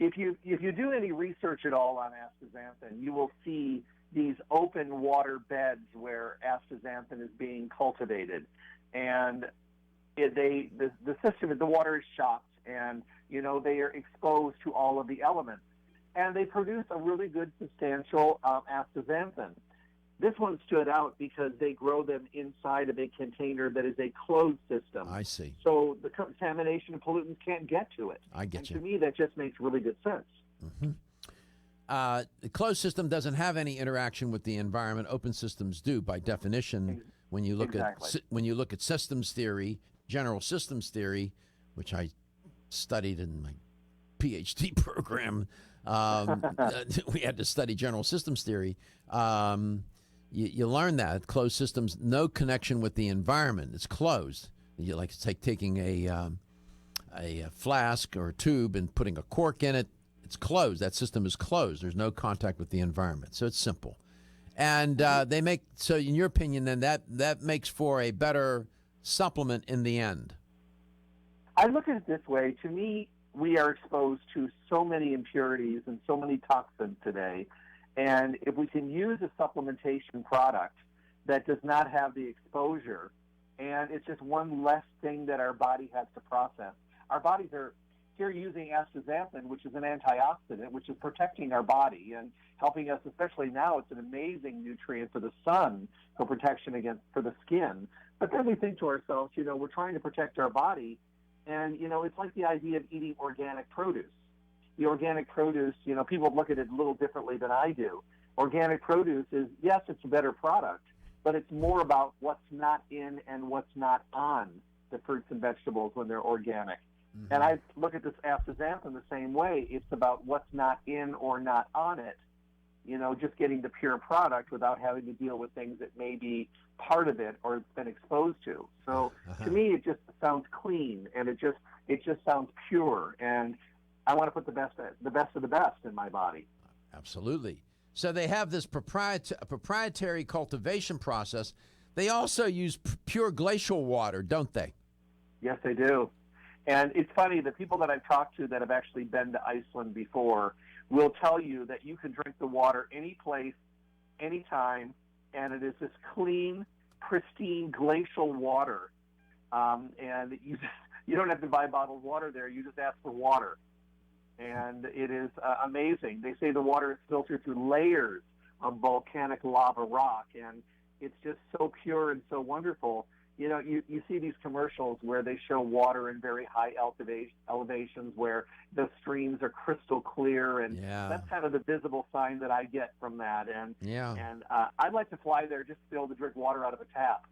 If you do any research at all on astaxanthin, you will see these open water beds where astaxanthin is being cultivated, and the system, the water is shocked, and they are exposed to all of the elements, and they produce a really good substantial astaxanthin. This one stood out because they grow them inside of a container that is a closed system. I see. So the contamination and pollutants can't get to it. I get you. To me, that just makes really good sense. Mm-hmm. The closed system doesn't have any interaction with the environment. Open systems do, by definition. When you look at systems theory, general systems theory, which I studied in my PhD program, we had to study general systems theory. You learn that closed systems, no connection with the environment. It's closed. It's like taking a flask or a tube and putting a cork in it. It's closed. That system is closed. There's no contact with the environment. So it's simple. And so in your opinion, then that makes for a better supplement in the end. I look at it this way. To me, we are exposed to so many impurities and so many toxins today. And if we can use a supplementation product that does not have the exposure, and it's just one less thing that our body has to process. Our bodies are here using astaxanthin, which is an antioxidant, which is protecting our body and helping us, especially now. It's an amazing nutrient for the sun for protection for the skin. But then we think to ourselves, we're trying to protect our body, and, it's like the idea of eating organic produce. The organic produce, people look at it a little differently than I do. Organic produce is, yes, it's a better product, but it's more about what's not in and what's not on the fruits and vegetables when they're organic. Mm-hmm. And I look at this astaxanthin the same way. It's about what's not in or not on it. Just getting the pure product without having to deal with things that may be part of it or been exposed to. So to me, it just sounds clean, and it just sounds pure. And I want to put the best of the best in my body. Absolutely. So they have this proprietary cultivation process. They also use pure glacial water, don't they? Yes, they do. And it's funny, the people that I've talked to that have actually been to Iceland before will tell you that you can drink the water any place, anytime, and it is this clean, pristine glacial water. And you don't have to buy bottled water there. You just ask for water. And it is amazing. They say the water is filtered through layers of volcanic lava rock, and it's just so pure and so wonderful. You see these commercials where they show water in very high elevations where the streams are crystal clear, and that's kind of the visible sign that I get from that. And I'd like to fly there just to be able to drink water out of a tap.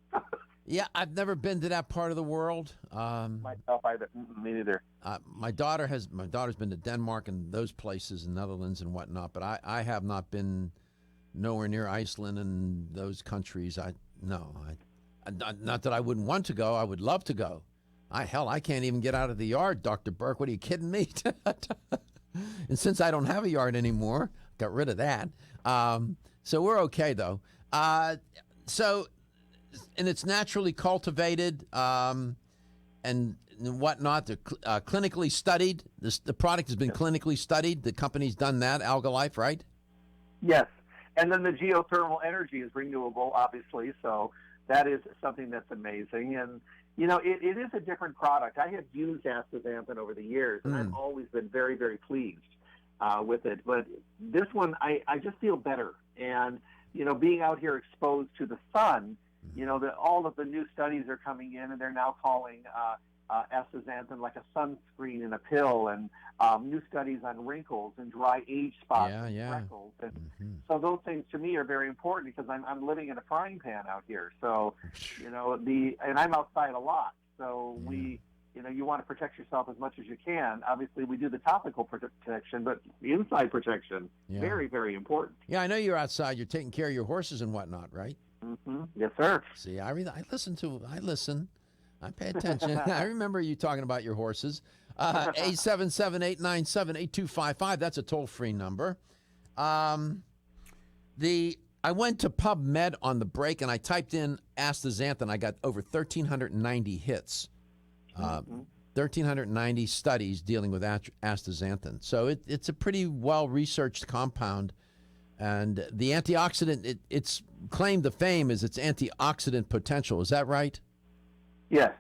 Yeah, I've never been to that part of the world. Myself either. Me neither. My daughter's been to Denmark and those places, and Netherlands and whatnot, but I have not been nowhere near Iceland and those countries. Not that I wouldn't want to go. I would love to go. I can't even get out of the yard, Dr. Burke. What are you kidding me? And since I don't have a yard anymore, got rid of that. So we're okay, though. And it's naturally cultivated and whatnot. They're clinically studied. The product has been clinically studied. The company's done that, Algalife, right? Yes. And then the geothermal energy is renewable, obviously, so that is something that's amazing. And, it is a different product. I have used astaxanthin over the years, and I've always been very, very pleased with it. But this one, I just feel better. And, being out here exposed to the sun, all of the new studies are coming in, and they're now calling astaxanthin like a sunscreen in a pill. And new studies on wrinkles and dry age spots and freckles. And so those things to me are very important because I'm living in a frying pan out here. So, and I'm outside a lot. So you want to protect yourself as much as you can. Obviously, we do the topical protection, but the inside protection, very, very important. Yeah, I know you're outside. You're taking care of your horses and whatnot, right? Yes, sir. See, I listen. I pay attention. I remember you talking about your horses. 877-897-8255. That's a toll-free number. I went to PubMed on the break, and I typed in astaxanthin. I got over 1,390 hits. 1,390 studies dealing with astaxanthin. So it's a pretty well-researched compound. And the antioxidant, its claim to fame is its antioxidant potential. Is that right? Yes.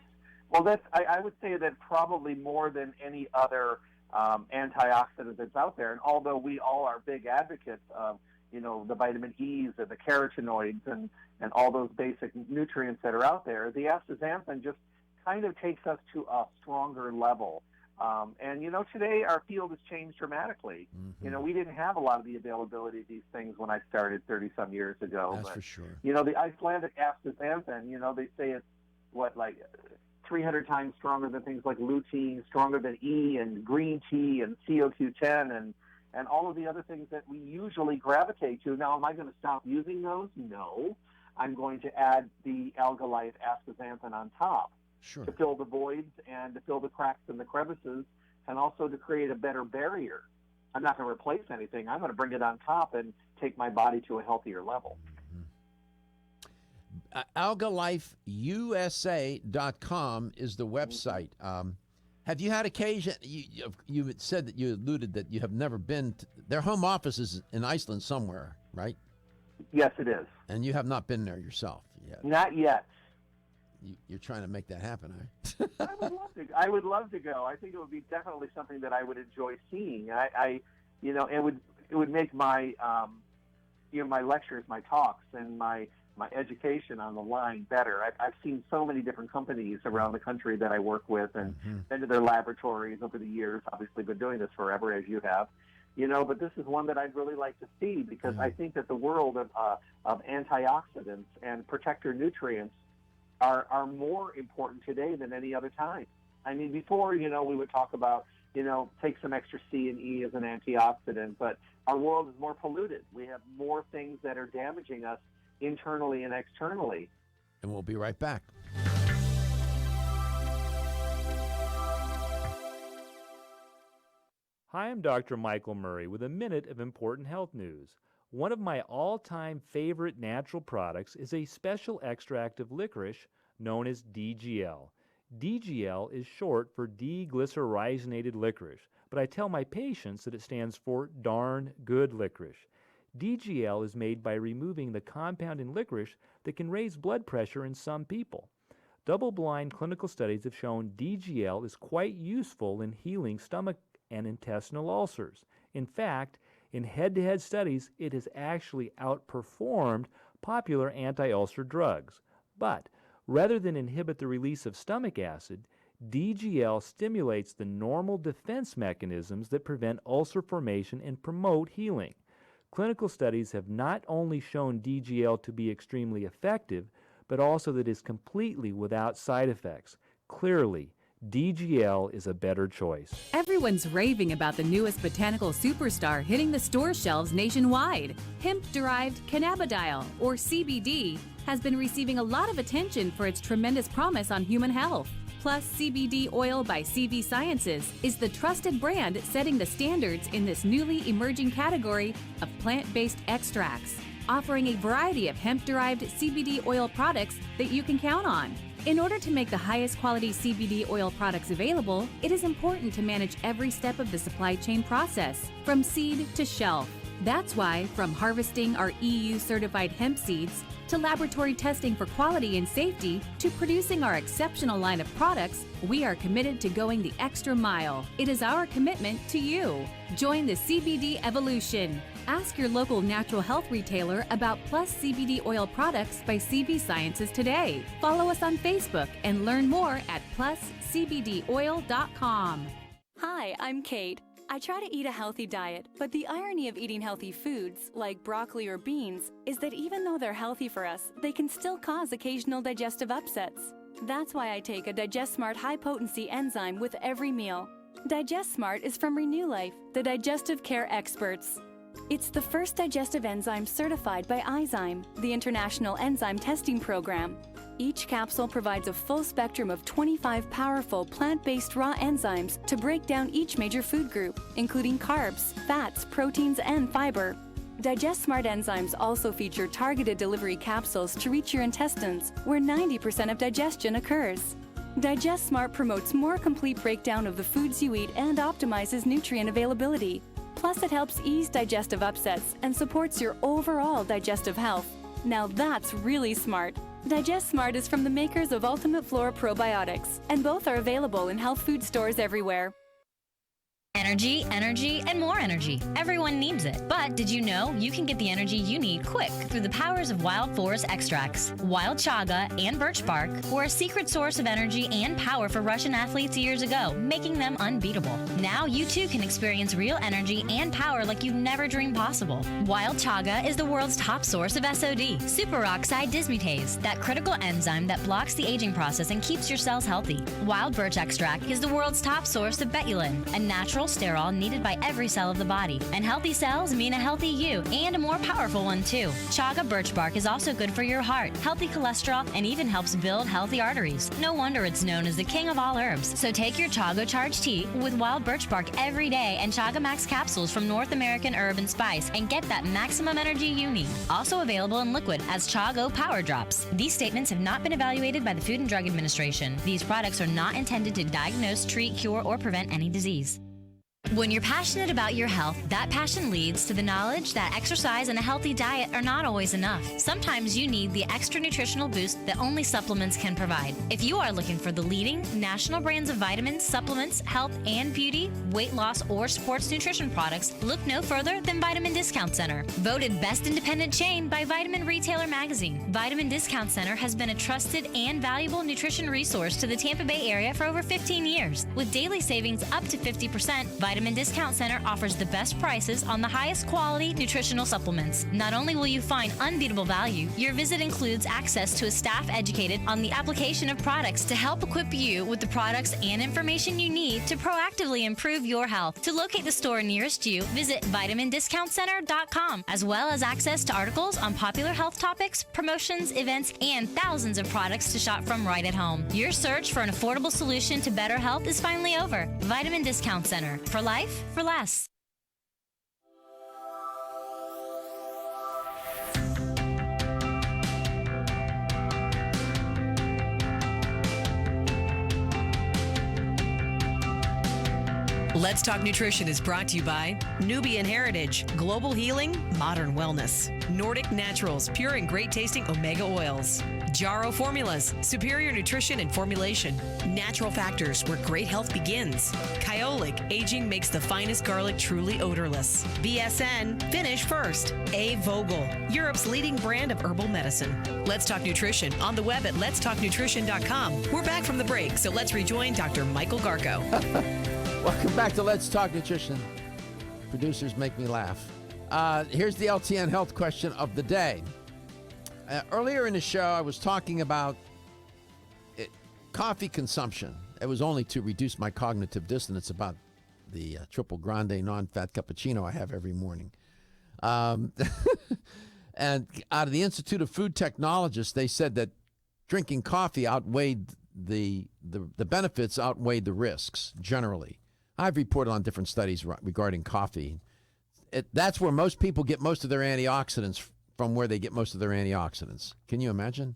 Well, I would say that probably more than any other antioxidant that's out there. And although we all are big advocates of, the vitamin E's and the carotenoids and all those basic nutrients that are out there, the astaxanthin just kind of takes us to a stronger level. And today our field has changed dramatically. We didn't have a lot of the availability of these things when I started 30-some years ago. That's for sure. The Icelandic Astaxanthin, they say it's, 300 times stronger than things like lutein, stronger than E and green tea and CoQ10 and all of the other things that we usually gravitate to. Now, am I going to stop using those? No. I'm going to add the Algalife Astaxanthin on top to fill the voids and to fill the cracks and the crevices and also to create a better barrier. I'm not going to replace anything. I'm going to bring it on top and take my body to a healthier level. AlgalifeUSA.com is the website. Have you had occasion? You had said that you alluded that you have never been. Their home office is in Iceland somewhere, right? Yes, it is. And you have not been there yourself yet. Not yet. You're trying to make that happen, huh? I would love to go. I think it would be definitely something that I would enjoy seeing. It would make my my lectures, my talks, and my education on the line better. I've seen so many different companies around the country that I work with and been to their laboratories over the years. Obviously been doing this forever, as you have. But this is one that I'd really like to see because I think that the world of antioxidants and protector nutrients are more important today than any other time. I mean, before, we would talk about, take some extra C and E as an antioxidant, but our world is more polluted. We have more things that are damaging us internally and externally. And we'll be right back. Hi, I'm Dr. Michael Murray with a minute of important health news. One of my all-time favorite natural products is a special extract of licorice known as DGL. DGL is short for deglycyrrhizated licorice, but I tell my patients that it stands for darn good licorice. DGL is made by removing the compound in licorice that can raise blood pressure in some people. Double-blind clinical studies have shown DGL is quite useful in healing stomach and intestinal ulcers. In fact, in head-to-head studies, it has actually outperformed popular anti-ulcer drugs. But rather than inhibit the release of stomach acid, DGL stimulates the normal defense mechanisms that prevent ulcer formation and promote healing. Clinical studies have not only shown DGL to be extremely effective, but also that it is completely without side effects. Clearly, DGL is a better choice. Everyone's raving about the newest botanical superstar hitting the store shelves nationwide. Hemp-derived cannabidiol, or CBD, has been receiving a lot of attention for its tremendous promise on human health. Plus, CBD Oil by CV Sciences is the trusted brand setting the standards in this newly emerging category of plant-based extracts, offering a variety of hemp-derived CBD oil products that you can count on. In order to make the highest quality CBD oil products available, it is important to manage every step of the supply chain process, from seed to shelf. That's why, from harvesting our EU-certified hemp seeds, to laboratory testing for quality and safety, to producing our exceptional line of products, we are committed to going the extra mile. It is our commitment to you. Join the CBD evolution. Ask your local natural health retailer about Plus CBD oil products by CV Sciences today. Follow us on Facebook and learn more at pluscbdoil.com. Hi, I'm Kate. I try to eat a healthy diet, but the irony of eating healthy foods, like broccoli or beans, is that even though they're healthy for us, they can still cause occasional digestive upsets. That's why I take a Digest Smart high-potency enzyme with every meal. Digest Smart is from Renew Life, the digestive care experts. It's the first digestive enzyme certified by Izyme, the International Enzyme Testing Program. Each capsule provides a full spectrum of 25 powerful plant-based raw enzymes to break down each major food group, including carbs, fats, proteins, and fiber. Digest Smart enzymes also feature targeted delivery capsules to reach your intestines, where 90% of digestion occurs. Digest Smart promotes more complete breakdown of the foods you eat and optimizes nutrient availability. Plus, it helps ease digestive upsets and supports your overall digestive health. Now that's really smart. Digest Smart is from the makers of Ultimate Flora Probiotics, and both are available in health food stores everywhere. Energy, energy, and more energy. Everyone needs it. But did you know you can get the energy you need quick through the powers of wild forest extracts? Wild chaga and birch bark were a secret source of energy and power for Russian athletes years ago, making them unbeatable. Now you too can experience real energy and power like you never dreamed possible. Wild chaga is the world's top source of SOD, superoxide dismutase, that critical enzyme that blocks the aging process and keeps your cells healthy. Wild birch extract is the world's top source of betulin, a natural sterol needed by every cell of the body. And healthy cells mean a healthy you, and a more powerful one too. Chaga birch bark is also good for your heart, healthy cholesterol, and even helps build healthy arteries. No wonder it's known as the king of all herbs. So take your Chaga Charge tea with wild birch bark every day and Chaga Max capsules from North American Herb and Spice and get that maximum energy you need. Also available in liquid as Chago Power Drops. These statements have not been evaluated by the Food and Drug Administration. These products are not intended to diagnose, treat, cure, or prevent any disease. When you're passionate about your health, that passion leads to the knowledge that exercise and a healthy diet are not always enough. Sometimes you need the extra nutritional boost that only supplements can provide. If you are looking for the leading national brands of vitamins, supplements, health and beauty, weight loss, or sports nutrition products, look no further than Vitamin Discount Center. Voted Best Independent Chain by Vitamin Retailer Magazine, Vitamin Discount Center has been a trusted and valuable nutrition resource to the Tampa Bay area for over 15 years. With daily savings up to 50%, Vitamin Discount Center offers the best prices on the highest quality nutritional supplements. Not only will you find unbeatable value, your visit includes access to a staff educated on the application of products to help equip you with the products and information you need to proactively improve your health. To locate the store nearest you, visit vitamindiscountcenter.com, as well as access to articles on popular health topics, promotions, events, and thousands of products to shop from right at home. Your search for an affordable solution to better health is finally over. Vitamin Discount Center. For life, for less. Let's Talk Nutrition is brought to you by Nubian Heritage, Global Healing, Modern Wellness, Nordic Naturals, pure and great tasting omega oils, Jarrow Formulas, superior nutrition and formulation, Natural Factors, where great health begins, Kyolic, aging makes the finest garlic truly odorless, BSN, finish first, A. Vogel, Europe's leading brand of herbal medicine. Let's Talk Nutrition on the web at letstalknutrition.com. We're back from the break, so let's rejoin Dr. Michael Garko. Welcome back to Let's Talk Nutrition. Producers make me laugh. Here's the LTN health question of the day. Earlier in the show, I was talking about coffee consumption. It was only to reduce my cognitive dissonance about the triple grande non-fat cappuccino I have every morning. And out of the Institute of Food Technologists, they said that drinking coffee outweighed the benefits outweighed the risks generally. I've reported on different studies regarding coffee. That's where most people get most of their antioxidants from, where they get most of their antioxidants. Can you imagine?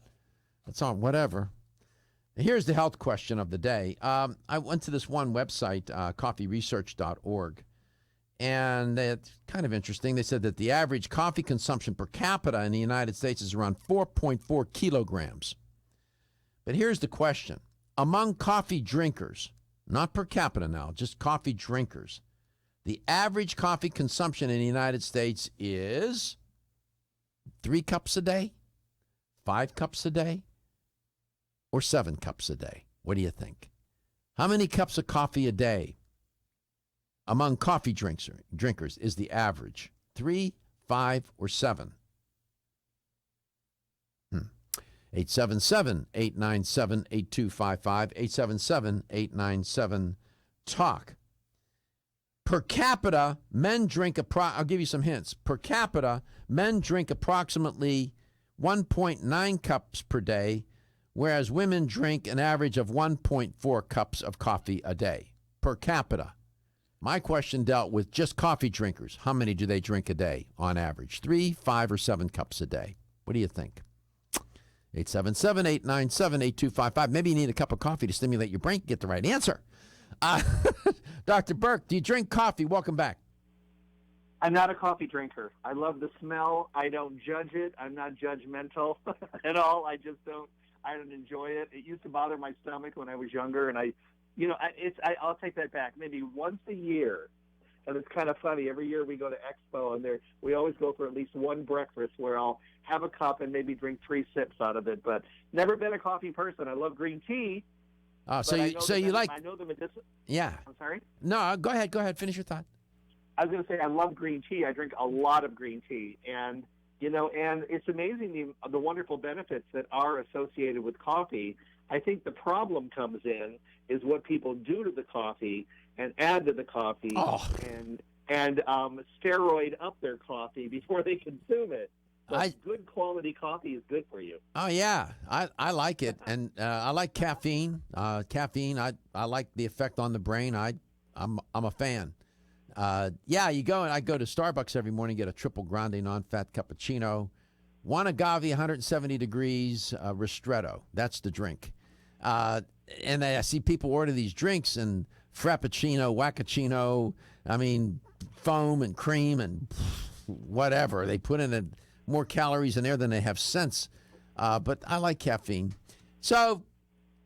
That's on whatever. Here's the health question of the day. I went to this one website, coffeeresearch.org, and it's kind of interesting. They said that the average coffee consumption per capita in the United States is around 4.4 kilograms. But here's the question. Among coffee drinkers, not per capita now, just coffee drinkers, the average coffee consumption in the United States is 3 cups a day, 5 cups a day, or 7 cups a day. What do you think? How many cups of coffee a day among coffee drinkers is the average? 3, 5, or 7? 877-897-8255, 877-897-TALK. Per capita, men drink, I'll give you some hints. Per capita, men drink approximately 1.9 cups per day, whereas women drink an average of 1.4 cups of coffee a day. Per capita. My question dealt with just coffee drinkers. How many do they drink a day on average? 3, 5, or 7 cups a day? What do you think? 877-897-8255. Maybe you need a cup of coffee to stimulate your brain. Get the right answer. Dr. Burke, do you drink coffee? Welcome back. I'm not a coffee drinker. I love the smell. I don't judge it. I'm not judgmental at all. I don't enjoy it. It used to bother my stomach when I was younger, and I'll take that back. Maybe once a year, and it's kind of funny. Every year we go to Expo, and we always go for at least one breakfast where I'll have a cup and maybe drink 3 sips out of it. But never been a coffee person. I love green tea. So you like? I know the medicinal. Yeah. I'm sorry. No, go ahead. Go ahead. Finish your thought. I was going to say I love green tea. I drink a lot of green tea, and it's amazing the wonderful benefits that are associated with coffee. I think the problem comes in is what people do to the coffee and add to the coffee and steroid up their coffee before they consume it. But good quality coffee is good for you. Oh, yeah. I like it. And I like caffeine. I like the effect on the brain. I'm a fan. I go to Starbucks every morning, get a triple grande non-fat cappuccino, 1 agave, 170 degrees, ristretto. That's the drink. And I see people order these drinks and frappuccino, waccaccino, foam and cream and whatever. They put in more calories in there than they have sense. But I like caffeine. So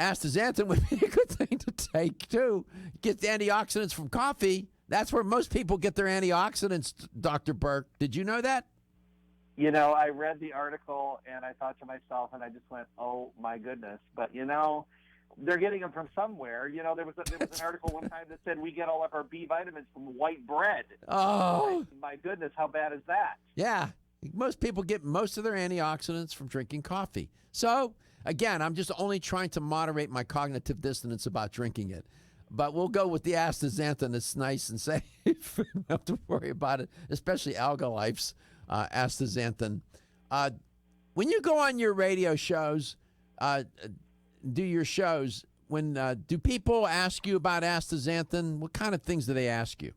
astaxanthin would be a good thing to take, too. Get the antioxidants from coffee. That's where most people get their antioxidants, Dr. Burke. Did you know that? I read the article, and I thought to myself, and I just went, oh, my goodness. But, they're getting them from somewhere. There was an article one time that said we get all of our B vitamins from white bread. Oh. My goodness, how bad is that? Yeah. Most people get most of their antioxidants from drinking coffee. So, again, I'm just only trying to moderate my cognitive dissonance about drinking it. But we'll go with the astaxanthin. It's nice and safe. You don't have to worry about it, especially Algalife's astaxanthin. When you go on your radio shows, do people ask you about astaxanthin? What kind of things do they ask you?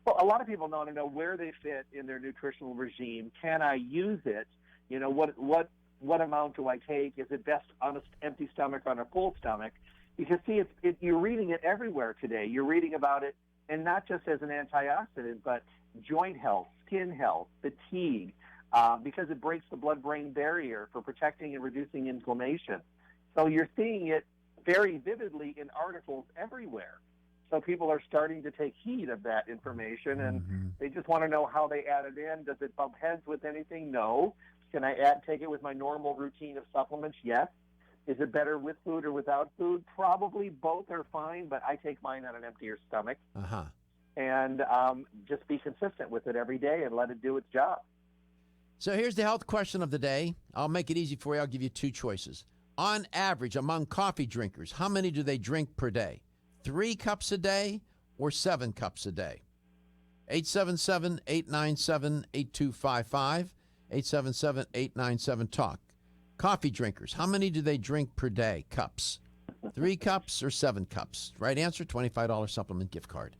Well, a lot of people want to know where they fit in their nutritional regime. Can I use it? What amount do I take? Is it best on an empty stomach or on a full stomach? Because, see, you're reading it everywhere today. You're reading about it, and not just as an antioxidant, but joint health, skin health, fatigue, because it breaks the blood-brain barrier for protecting and reducing inflammation. So you're seeing it very vividly in articles everywhere. So people are starting to take heed of that information, and they just want to know how they add it in. Does it bump heads with anything? No. Can I take it with my normal routine of supplements? Yes. Is it better with food or without food? Probably both are fine, but I take mine on an emptier stomach. And just be consistent with it every day and let it do its job. So here's the health question of the day. I'll make it easy for you. I'll give you 2 choices. On average, among coffee drinkers, how many do they drink per day? 3 cups a day or 7 cups a day? 877-897-8255, 877-897-TALK. Coffee drinkers, how many do they drink per day? Cups. 3 cups or 7 cups? Right answer, $25 supplement gift card.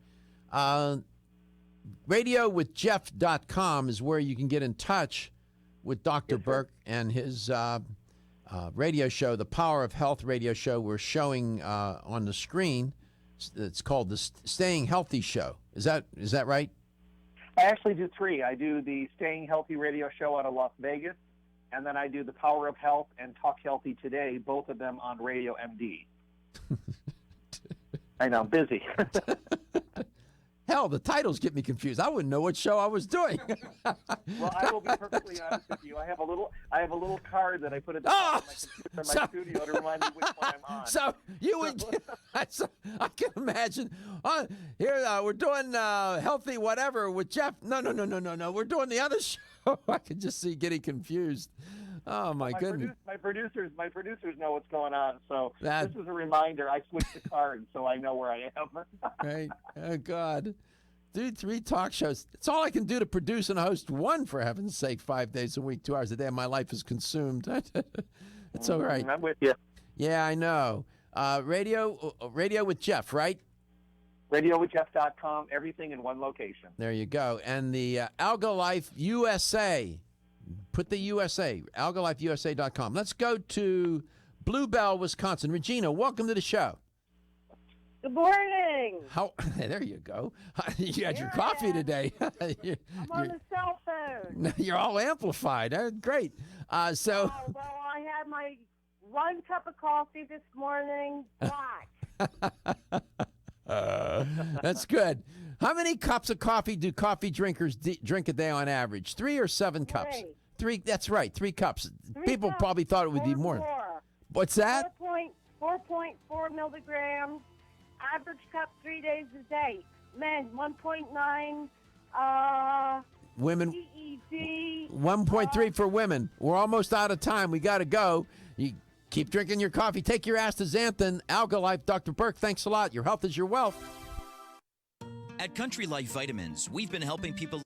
RadioWithJeff.com is where you can get in touch with Dr. Burke and his radio show, the Power of Health radio show we're showing on the screen. It's called the Staying Healthy Show. Is that right? I actually do 3. I do the Staying Healthy radio show out of Las Vegas, and then I do the Power of Health and Talk Healthy Today, both of them on Radio MD. I know, busy. Hell, the titles get me confused. I wouldn't know what show I was doing. Well, I will be perfectly honest with you. I have a little card that I put at the top of my computer in my studio to remind me which one I'm on. So you would, so I can imagine. Here we're doing healthy whatever with Jeff. No. We're doing the other show. I can just see getting confused. Oh my goodness! My producers know what's going on. So this is a reminder. I switched the card so I know where I am. Right? Oh God! Do 3 talk shows. It's all I can do to produce and host one. For heaven's sake, 5 days a week, 2 hours a day. My life is consumed. It's all right. I'm with you. Yeah, I know. Radio with Jeff, right? RadioWithJeff.com. Everything in one location. There you go. And the Algalife USA. Put the USA, algalifeusa.com. Let's go to Bluebell, Wisconsin. Regina, welcome to the show. Good morning. There you go. You had your coffee today. I'm on the cell phone. You're all amplified. Great. Well, I had my 1 cup of coffee this morning, black. That's good. How many cups of coffee do coffee drinkers drink a day on average? 3 or 7 cups? 3. That's right. 3 cups. People probably thought it would be more. What's that? 4.4 milligrams. Average cup 3 days a day. Men 1.9. Women. PED. 1.3 for women. We're almost out of time. We got to go. You keep drinking your coffee. Take your Astaxanthin. Algalife. Dr. Burke, thanks a lot. Your health is your wealth. At Country Life Vitamins, we've been helping people